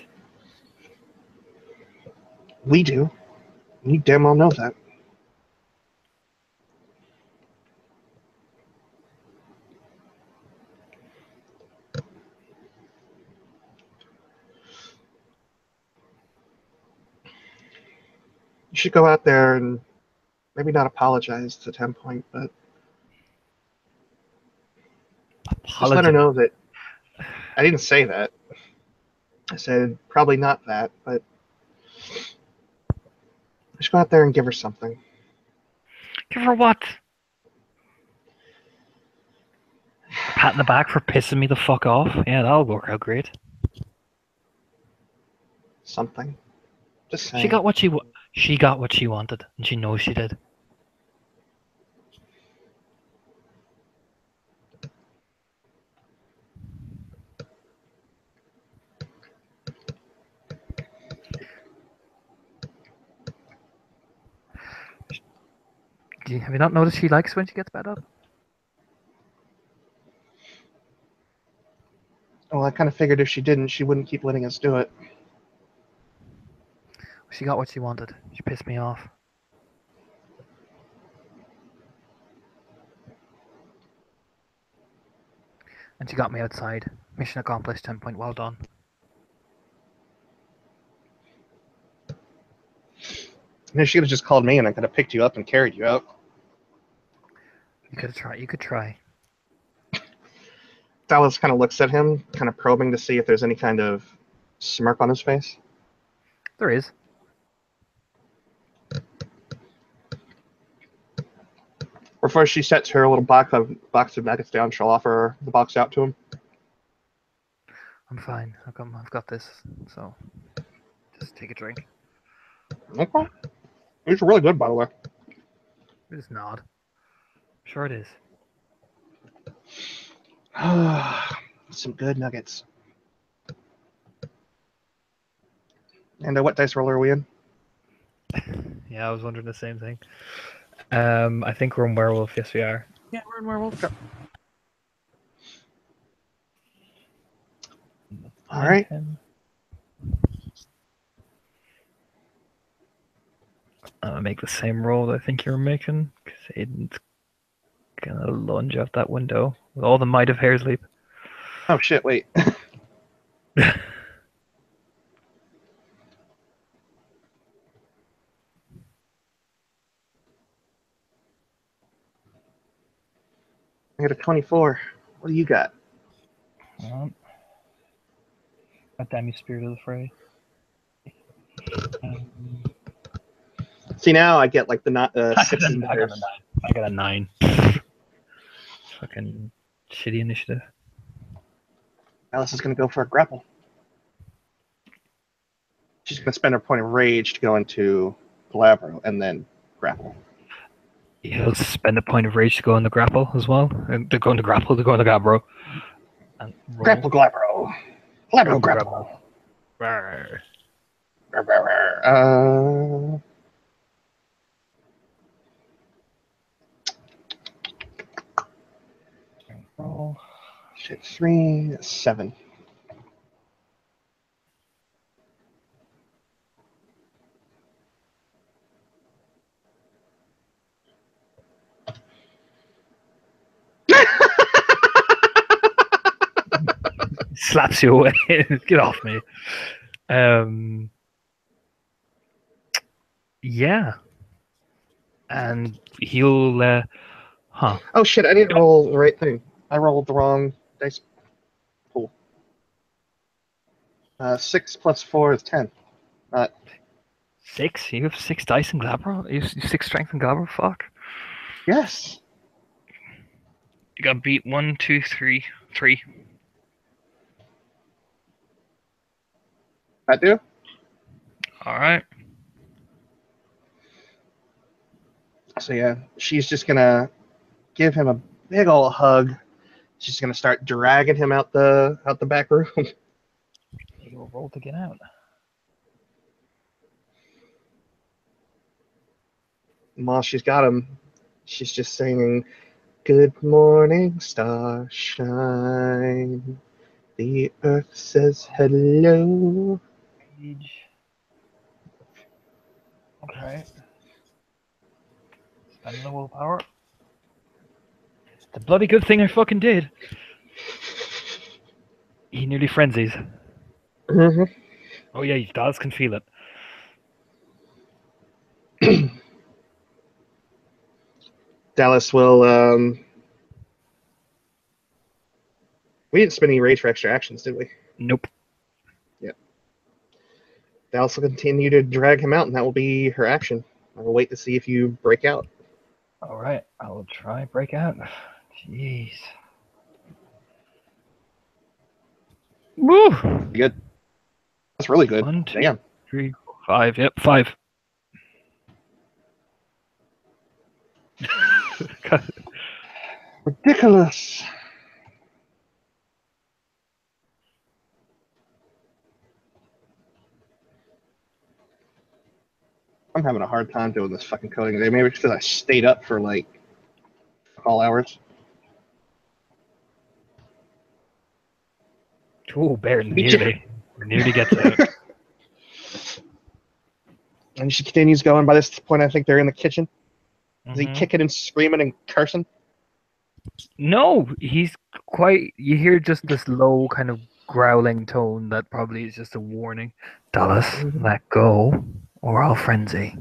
We do. You damn well know that. You should go out there and maybe not apologize to 10 Point, but just let her Apology. know that I didn't say that. I said probably not that, but just go out there and give her something. Give her what? A pat in the back for pissing me the fuck off? Yeah, that'll work out great. Something. Just saying. She got what she wanted, and she knows she did. Have you not noticed she likes when she gets bed up? Well, I kind of figured if she didn't, she wouldn't keep letting us do it. She got what she wanted. She pissed me off. And she got me outside. Mission accomplished, 10 Point, well done. And if she could have just called me and I could have picked you up and carried you out. You could try. You could try. Dallas kind of looks at him, kind of probing to see if there's any kind of smirk on his face. There is. Before she sets her little box of nuggets down, she'll offer the box out to him. I'm fine. I've got this. So, just take a drink. Okay. These are really good, by the way. Just nod. Sure it is. Some good nuggets. And what dice roller are we in? Yeah, I was wondering the same thing. I think we're in Werewolf. Yes, we are. Yeah, we're in Werewolf. Okay. All right. I'll make the same roll that I think you're making, because Aiden's gonna lunge out that window with all the might of Hair's Leap. Oh shit! Wait. I got a 24. What do you got? God damn you, Spirit of the Fray. See, now I get like the 6 and I got a 9. Fucking shitty initiative. Alice is going to go for a grapple. She's going to spend her point of rage to go into Glabro and then grapple. He'll spend a point of rage to go on the grapple as well. And to go on the grapple, to go on the Glabro. And roll. Grapple Glabro. Glabro grapple. Rawr. Roll. Shit, 3, 7. Slaps you away. Get off me. Yeah. And he'll Oh shit, I didn't roll the right thing. I rolled the wrong dice pool. 6 plus 4 is 10. 6? You have 6 dice in Glabro? You have 6 strength in Glabro? Fuck. Yes. You got beat 1, 2, 3. 3. That do? Alright. So yeah, she's just gonna give him a big ol' hug. She's gonna start dragging him out the back room. You'll roll to get out. And while she's got him, she's just singing, "Good morning, starshine. The earth says hello." Page. Okay. Spending the willpower. The bloody good thing I fucking did. He nearly frenzies. Mm-hmm. Oh yeah, your dogs can feel it. Dallas will. We didn't spend any rage for extra actions, did we? Nope. Yeah. Dallas will continue to drag him out, and that will be her action. I will wait to see if you break out. All right, I will try break out. Jeez. Woo! Good. That's really good. 1, 2, Damn. 3, 4, 5. Yep, 5. Ridiculous. I'm having a hard time doing this fucking coding today. Maybe because I stayed up for like all hours. Oh, Bear nearly gets out. And she continues going. By this point, I think they're in the kitchen. Is he Mhm. kicking and screaming and cursing? No, he's quite. You hear just this low kind of growling tone that probably is just a warning. Dallas, let go, or I'll frenzy.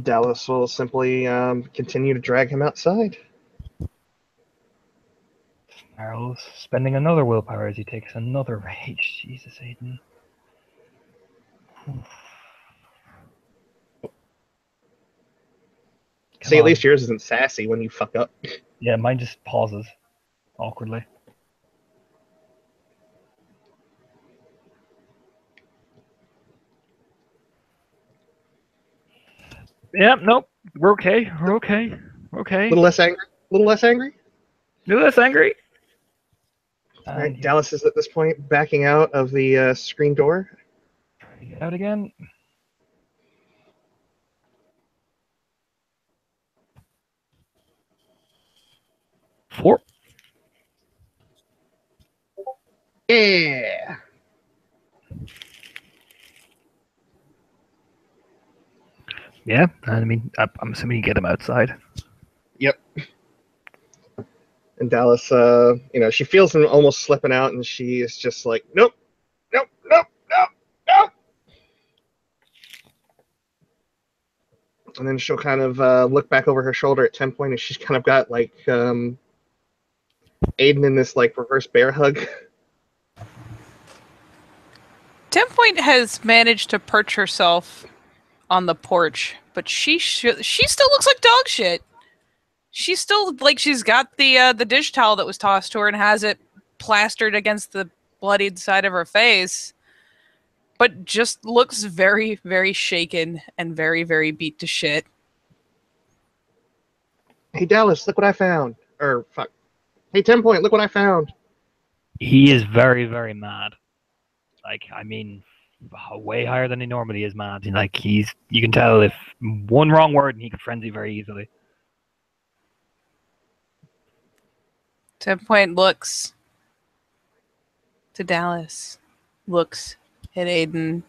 Dallas will simply continue to drag him outside. Snarls, spending another willpower as he takes another rage. Jesus, Aiden. See, at least yours isn't sassy when you fuck up. Yeah, mine just pauses awkwardly. Yeah, nope. We're okay. We're okay. We're okay. A little less angry. A little less angry. No less angry. All right, Dallas is at this point backing out of the screen door. Get out again. Four. Yeah. Yeah, I mean, I'm assuming you get him outside. Yep. And Dallas, she feels him almost slipping out, and she is just like, nope, nope, nope, nope, nope. And then she'll kind of look back over her shoulder at 10 point, and she's kind of got like Aiden in this like reverse bear hug. 10 Point has managed to perch herself on the porch, but she still looks like dog shit. She's still like she's got the dish towel that was tossed to her and has it plastered against the bloodied side of her face, but just looks very, very shaken and very, very beat to shit. Hey Dallas, look what I found. Or fuck. Hey 10 point, look what I found. He is very, very mad. Like, I mean, way higher than he normally is mad. Like, you can tell if one wrong word and he could frenzy very easily. 10 Point looks to Dallas, looks at Aiden,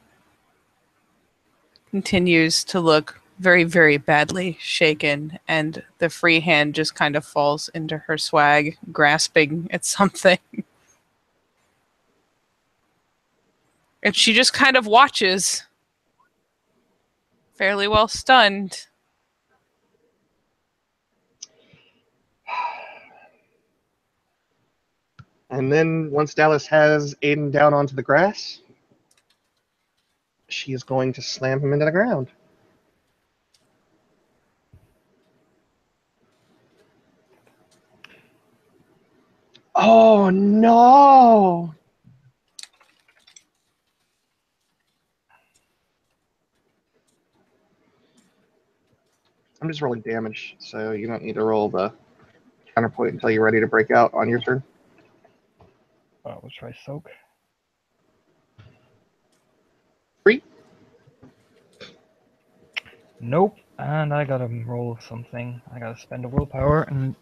continues to look very, very badly shaken, and the free hand just kind of falls into her swag, grasping at something. And she just kind of watches, fairly well stunned. And then once Dallas has Aiden down onto the grass, she is going to slam him into the ground. Oh no! I'm just rolling damage, so you don't need to roll the counterpoint until you're ready to break out on your turn. Oh, we'll try soak. 3. Nope. And I gotta roll something. I gotta spend a willpower, and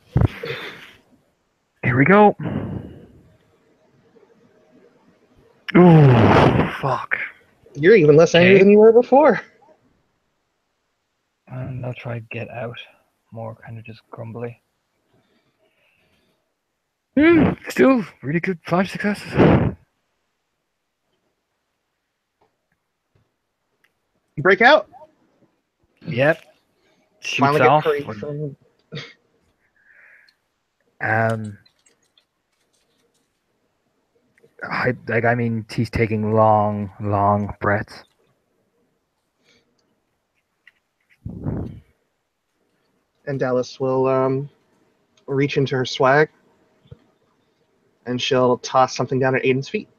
here we go. Ooh, fuck. You're even less angry than you were before. And I'll try get out. More kind of just grumbly. Still really good 5 successes. You break out. Yep. Shoots Finally get off. free from. Um, I mean, he's taking long, long breaths. And Dallas will reach into her swag, and she'll toss something down at Aiden's feet.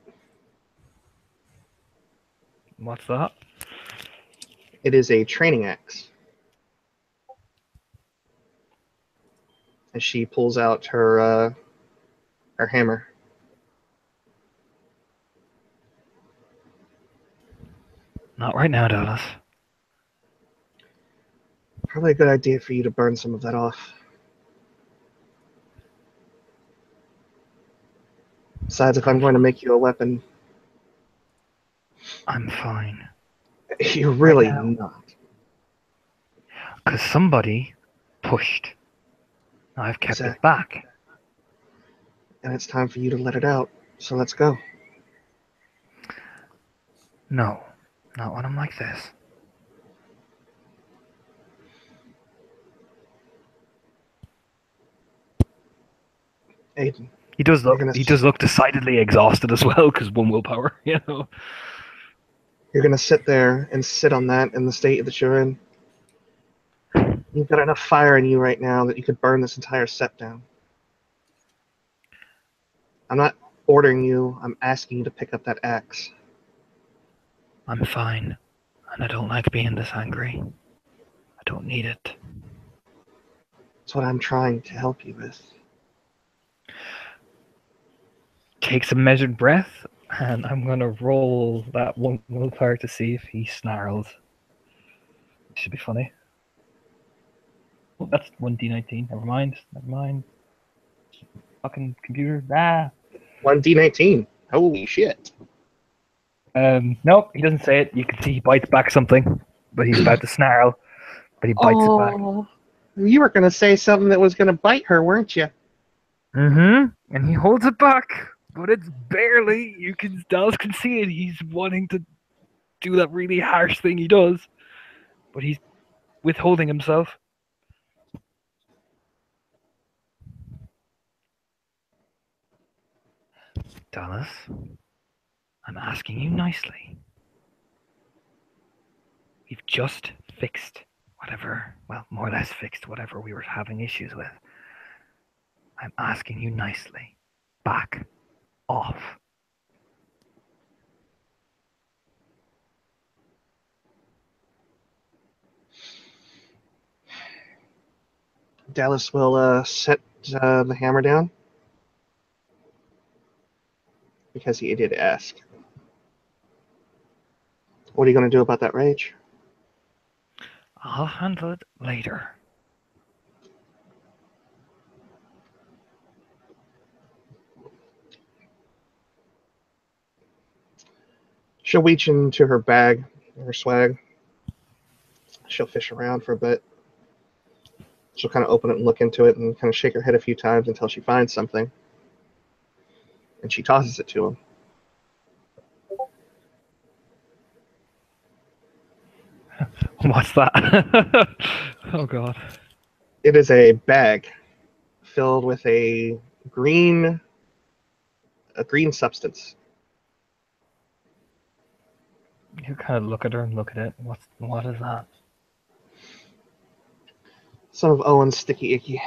What's that? It is a training axe. And she pulls out her hammer. Not right now, Dallas. Probably a good idea for you to burn some of that off. Besides, if I'm going to make you a weapon, I'm fine. you're really now. not. Because somebody pushed. I've kept it Exactly. back. And it's time for you to let it out. So let's go. No, not when I'm like this. Aiden, He does you're look. gonna He does look decidedly exhausted as well, because one willpower. You know. you're gonna sit there and sit on that in the state that you're in. You've got enough fire in you right now that you could burn this entire set down. I'm not ordering you. I'm asking you to pick up that axe. I'm fine, and I don't like being this angry. I don't need it. That's what I'm trying to help you with. Takes a measured breath, and I'm gonna roll that one willpower to see if he snarls. Should be funny. Oh, that's 1d19. Never mind. Never mind. Fucking computer. Ah. 1d19. Holy shit. Nope, he doesn't say it. You can see he bites back something, but he's about to snarl, but he bites it back. Oh, you were gonna say something that was gonna bite her, weren't you? And he holds it back, but it's barely. Dallas can see it. He's wanting to do that really harsh thing he does, but he's withholding himself. Dallas, I'm asking you nicely. We've just fixed whatever, well, more or less fixed whatever we were having issues with. I'm asking you nicely. Back off. Dallas will set the hammer down because he did ask. What are you gonna do about that rage? I'll handle it later. She'll reach into her bag, her swag. She'll fish around for a bit. She'll kind of open it and look into it and kind of shake her head a few times until she finds something. And she tosses it to him. What's that? Oh god. It is a bag filled with a green substance. You kind of look at her and look at it. What is that? Some of Owen's sticky icky.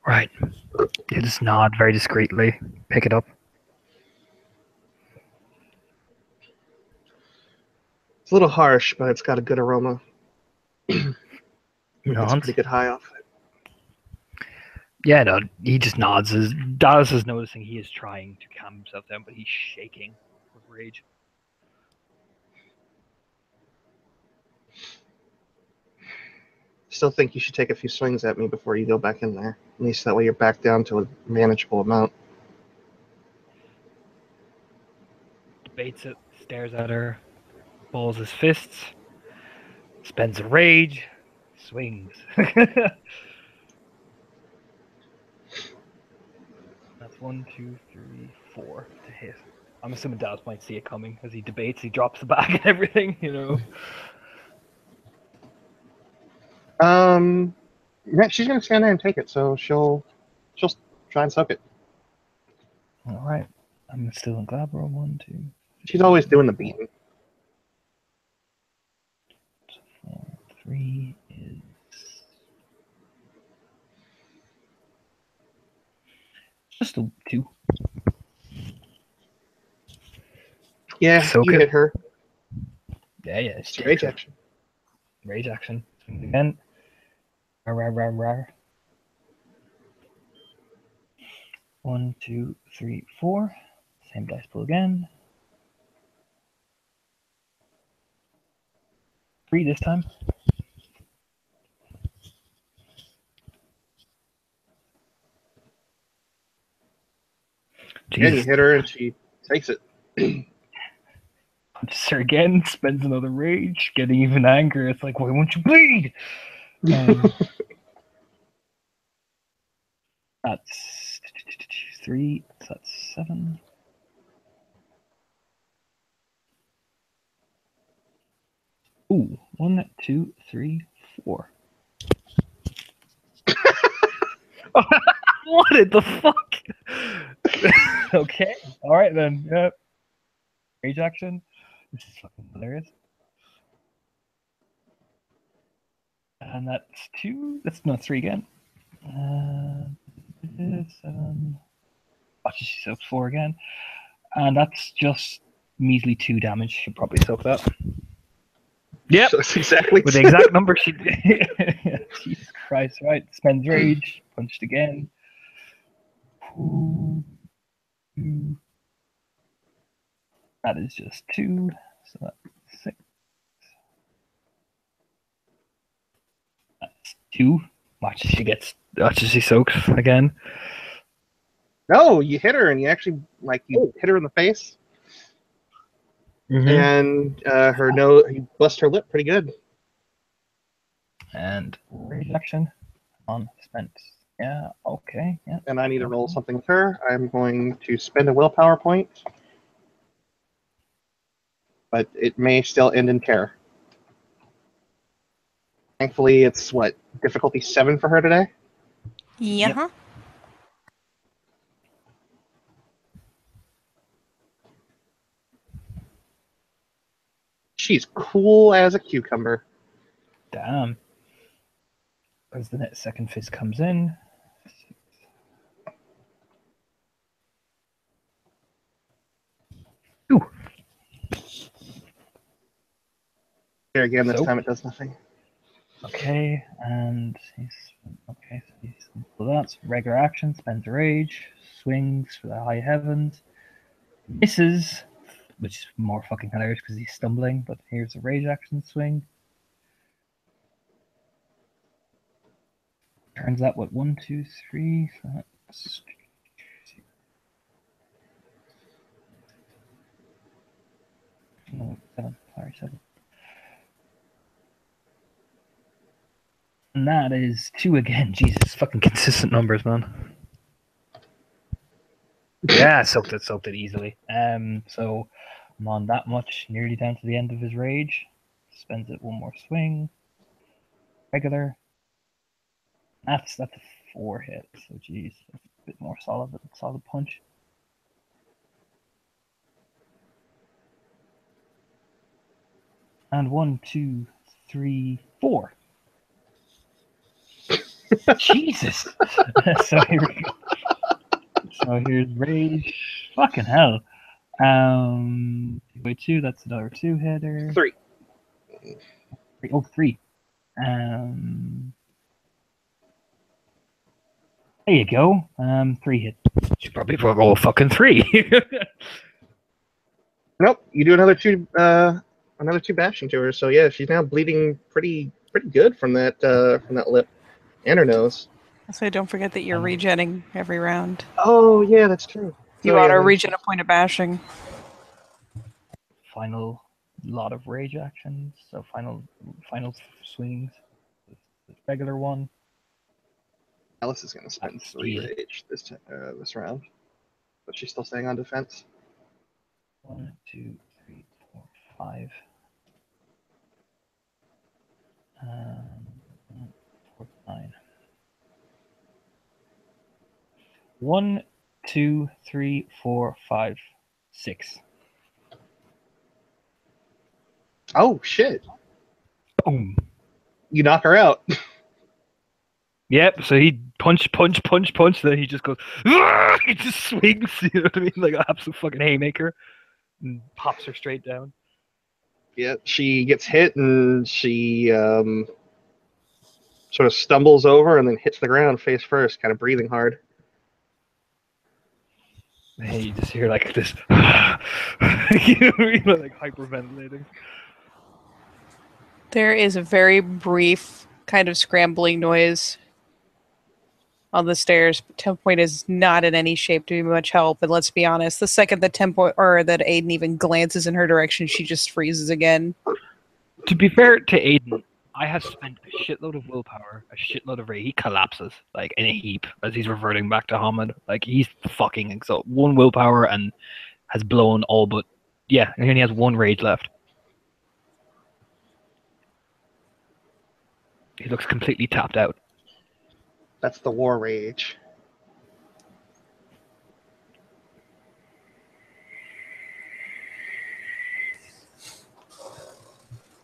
Right. You just nod very discreetly, pick it up. It's a little harsh, but it's got a good aroma. It's Nods. pretty good high off it. Yeah, no, he just nods. Dallas is noticing he is trying to calm himself down, but he's shaking with rage. Still think you should take a few swings at me before you go back in there. At least that way you're back down to a manageable amount. Debates it, stares at her, balls his fists, spends a rage, swings. That's 1, 2, 3, 4 to hit. I'm assuming Dallas might see it coming as he debates. He drops the bag and everything, you know. Yeah, she's gonna stand there and take it, so she'll try and soak it. All right. I'm still in Glabro. 1, 2. She's always doing the beating. 4, 3 is just a 2. Yeah, Soak you it. hit her. Yeah, It's a rage action. Rage action. Swings again. Rar. 1, 2, 3, 4. Same dice pool again. 3 this time. Again, you Jesus. hit her and she takes it. Punches her again. Spends another rage. Getting even angrier. It's like, why won't you bleed? That's 3. So that's 7. Ooh, 1, 2, 3, 4. What in the fuck? Okay. All right then. Yep. Rage action. This is fucking hilarious. And that's 2. That's not 3 again. 7. Watch she soaks 4 again. And that's just measly 2 damage. Should probably soak that. Yep. That's exactly. With the exact number she did. Jesus Christ, right? Spends rage. Punched again. That is just 2. So that's 6. That's 2. Watch as she soaks again. No, you hit her and you actually hit her in the face. And her nose, you bust her lip pretty good. And rage action on spent. Yeah, okay. Yeah. And I need to roll something with her. I'm going to spend a willpower point. But it may still end in tear. Thankfully, it's difficulty 7 for her today? Yeah. Yep. She's cool as a cucumber. Damn. As the next second fist comes in. Ooh. Here again, this So? time it does nothing. Okay, and so that's regular action, spends rage, swings for the high heavens, misses, which is more fucking hilarious because he's stumbling, but here's a rage action swing. Turns out what 1, 2, 3, so that's 7. And that is 2 again. Jesus, fucking consistent numbers, man. Yeah, soaked it easily. So I'm on that much, nearly down to the end of his rage. Spends it 1 more swing. Regular. That's a 4 hit. So geez, that's a bit more solid punch. And 1, 2, 3, 4. Jesus. So here we go. So here's rage. Fucking hell. Wait, 2. That's another 2 hitter. 3. 3. There you go. 3 hit. Should probably roll fucking 3. Nope, you do another 2 bashing to her. So yeah, she's now bleeding pretty good from that lip and her nose. So don't forget that you're regenning every round. Oh yeah, that's true. You auto regen a point of bashing. Final lot of rage actions. So final swings. Regular one. Alice is going to spend 3 rage this round, but she's still staying on defense. 1, 2, 3, 4, 5. 4, 9. 1, 2, 3, 4, 5, 6. Oh shit! Boom. You knock her out. Yep, so he punch, then he just goes, he just swings, you know what I mean? Like an absolute fucking haymaker, and pops her straight down. Yeah, she gets hit and she sort of stumbles over and then hits the ground face first, kind of breathing hard. And you just hear like this, you know what I mean? Like hyperventilating. There is a very brief kind of scrambling noise on the stairs. 10 Point is not in any shape to be much help, and let's be honest, the second that 10 Point or that Aiden even glances in her direction, she just freezes again. To be fair to Aiden, I have spent a shitload of willpower, a shitload of rage. He collapses like in a heap as he's reverting back to Hamid. Like he's fucking exhausted. 1 willpower and has blown all but and he only has 1 rage left. He looks completely tapped out. That's the war rage.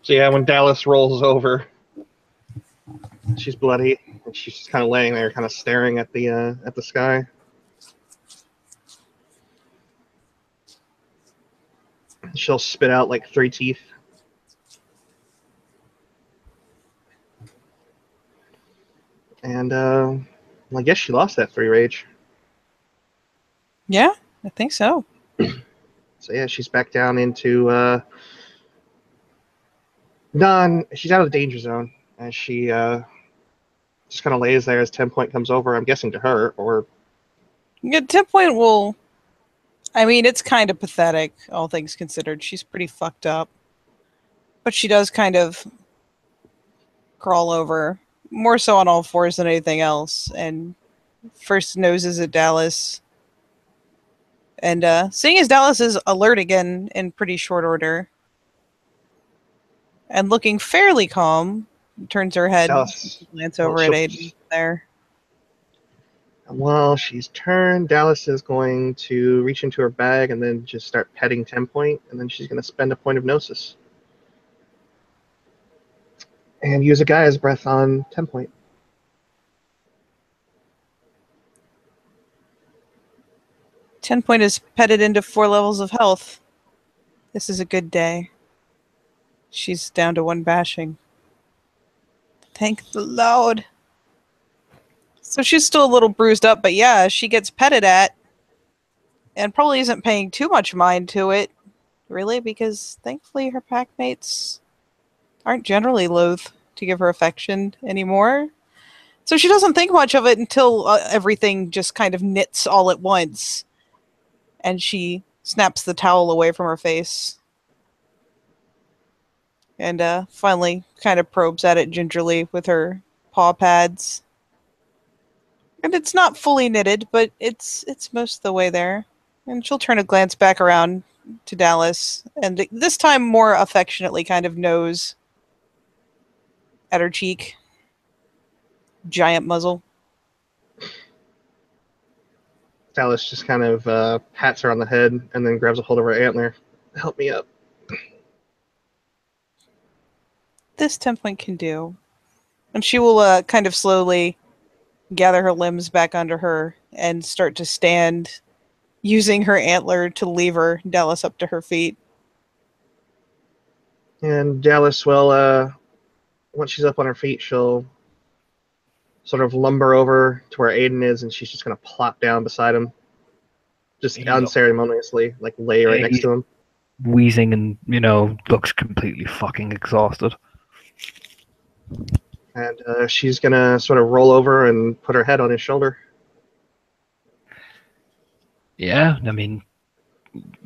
So yeah, when Dallas rolls over, she's bloody and she's just kind of laying there, kind of staring at the sky. She'll spit out like 3 teeth. And I guess she lost that 3 rage. Yeah, I think so. So yeah, she's back down into she's out of the danger zone, and she just kind of lays there as 10 Point comes over. I'm guessing to her, or Yeah, 10 Point will. I mean, it's kind of pathetic, all things considered. She's pretty fucked up, but she does kind of crawl over, more so on all fours than anything else, and first noses at Dallas. And seeing as Dallas is alert again in pretty short order and looking fairly calm, turns her head, Dallas. glance over at Aiden Just, there. while she's turned, Dallas is going to reach into her bag and then just start petting 10 Point, and then she's going to spend a point of gnosis and use a Gaia's breath on 10 Point. Ten Point is petted into 4 levels of health. This is a good day. She's down to 1 bashing. Thank the Lord. So she's still a little bruised up, but yeah, she gets petted at and probably isn't paying too much mind to it, really, because thankfully her pack mates aren't generally loath to give her affection anymore. So she doesn't think much of it until everything just kind of knits all at once. And she snaps the towel away from her face. And finally kind of probes at it gingerly with her paw pads. And it's not fully knitted, but it's most of the way there. And she'll turn a glance back around to Dallas, and this time more affectionately kind of nose at her cheek. Giant muzzle. Dallas just kind of pats her on the head and then grabs a hold of her antler. Help me up. This 10 Point can do. And she will kind of slowly gather her limbs back under her and start to stand, using her antler to lever Dallas up to her feet. And Dallas will, once she's up on her feet, she'll sort of lumber over to where Aiden is, and she's just going to plop down beside him. Just unceremoniously, like lay right next to him. Wheezing and, looks completely fucking exhausted. And she's going to sort of roll over and put her head on his shoulder. Yeah, I mean,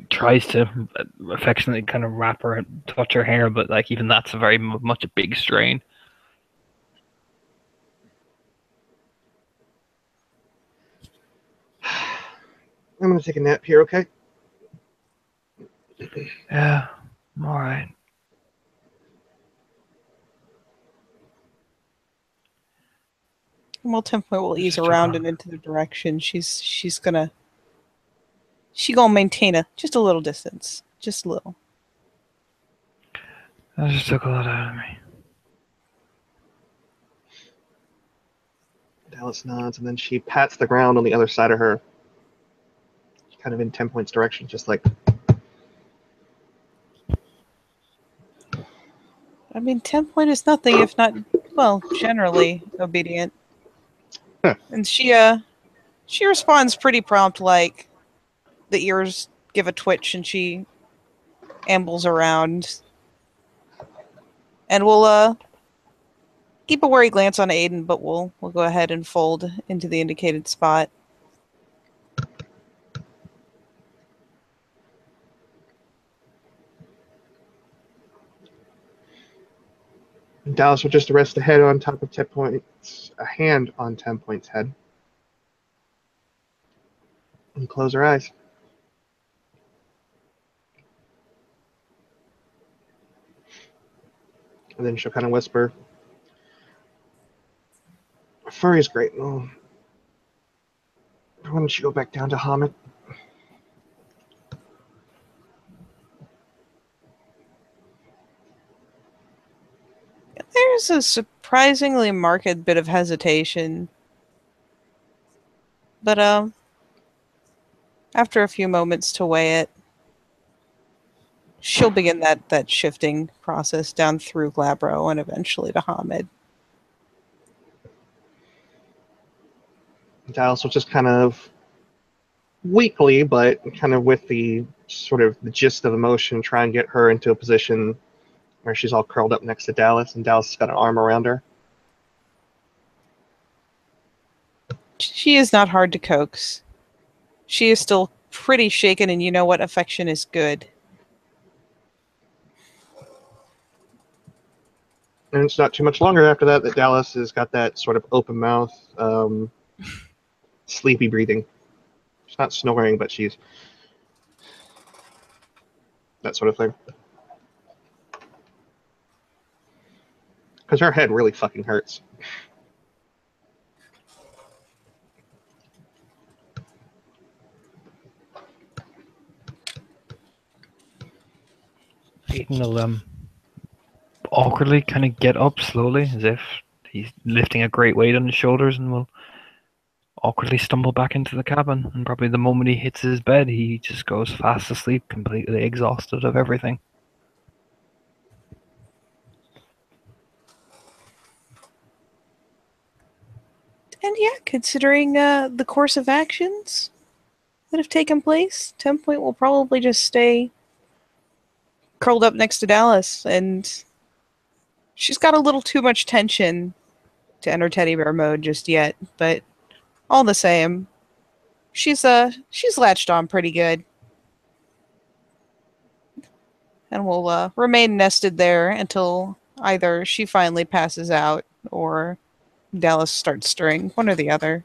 tries to affectionately kind of wrap her and touch her hair, but like even that's very much a big strain. I'm going to take a nap here, okay? Yeah, I'm alright. Well, 10 point will ease Just around check and on. into the direction. She's gonna maintain just a little distance. Just a little. That just took a lot out of me. Dallas nods, and then she pats the ground on the other side of her, kind of in 10 points direction, just like, I mean, 10 point is nothing if not, well, generally obedient. Huh. And she responds pretty prompt, like the ears give a twitch and she ambles around. And we'll keep a wary glance on Aiden, but we'll go ahead and fold into the indicated spot. Dallas will just rest a head on top of 10 points, a hand on 10 points' head, and close her eyes. And then she'll kind of whisper, Furry's great. Well, why don't you go back down to Hamid? There's a surprisingly marked bit of hesitation. But after a few moments to weigh it, she'll begin that shifting process down through Glabro and eventually to Hamid. Dallas will just kind of weakly, but kind of with the sort of the gist of the motion, try and get her into a position where she's all curled up next to Dallas, and Dallas has got an arm around her. She is not hard to coax. She is still pretty shaken, and you know what? Affection is good. And it's not too much longer after that that Dallas has got that sort of open mouth, sleepy breathing. She's not snoring, but she's that sort of thing. Because her head really fucking hurts. Aiden will awkwardly kind of get up slowly, as if he's lifting a great weight on his shoulders, and will awkwardly stumble back into the cabin. And probably the moment he hits his bed, he just goes fast asleep, completely exhausted of everything. And yeah, considering the course of actions that have taken place, 10 point will probably just stay curled up next to Dallas, and she's got a little too much tension to enter teddy bear mode just yet, but all the same, she's latched on pretty good. And will remain nested there until either she finally passes out or Dallas starts stirring, one or the other.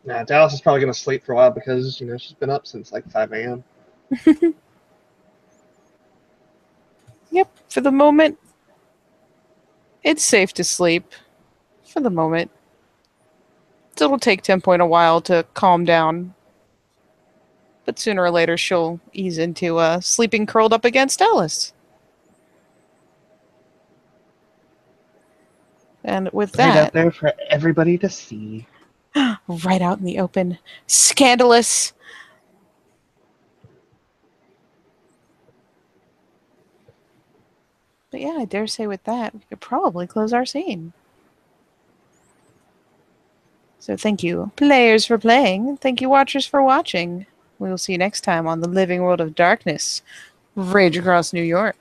Nah, Dallas is probably going to sleep for a while because, she's been up since like 5 a.m. Yep, for the moment, it's safe to sleep. For the moment. It'll take 10 point a while to calm down. But sooner or later, she'll ease into sleeping curled up against Dallas. And with Right out that, there for everybody to see. right out in the open, scandalous. But yeah, I dare say with that, we could probably close our scene. So thank you, players, for playing. Thank you, watchers, for watching. We will see you next time on the Living World of Darkness, Rage Across New York.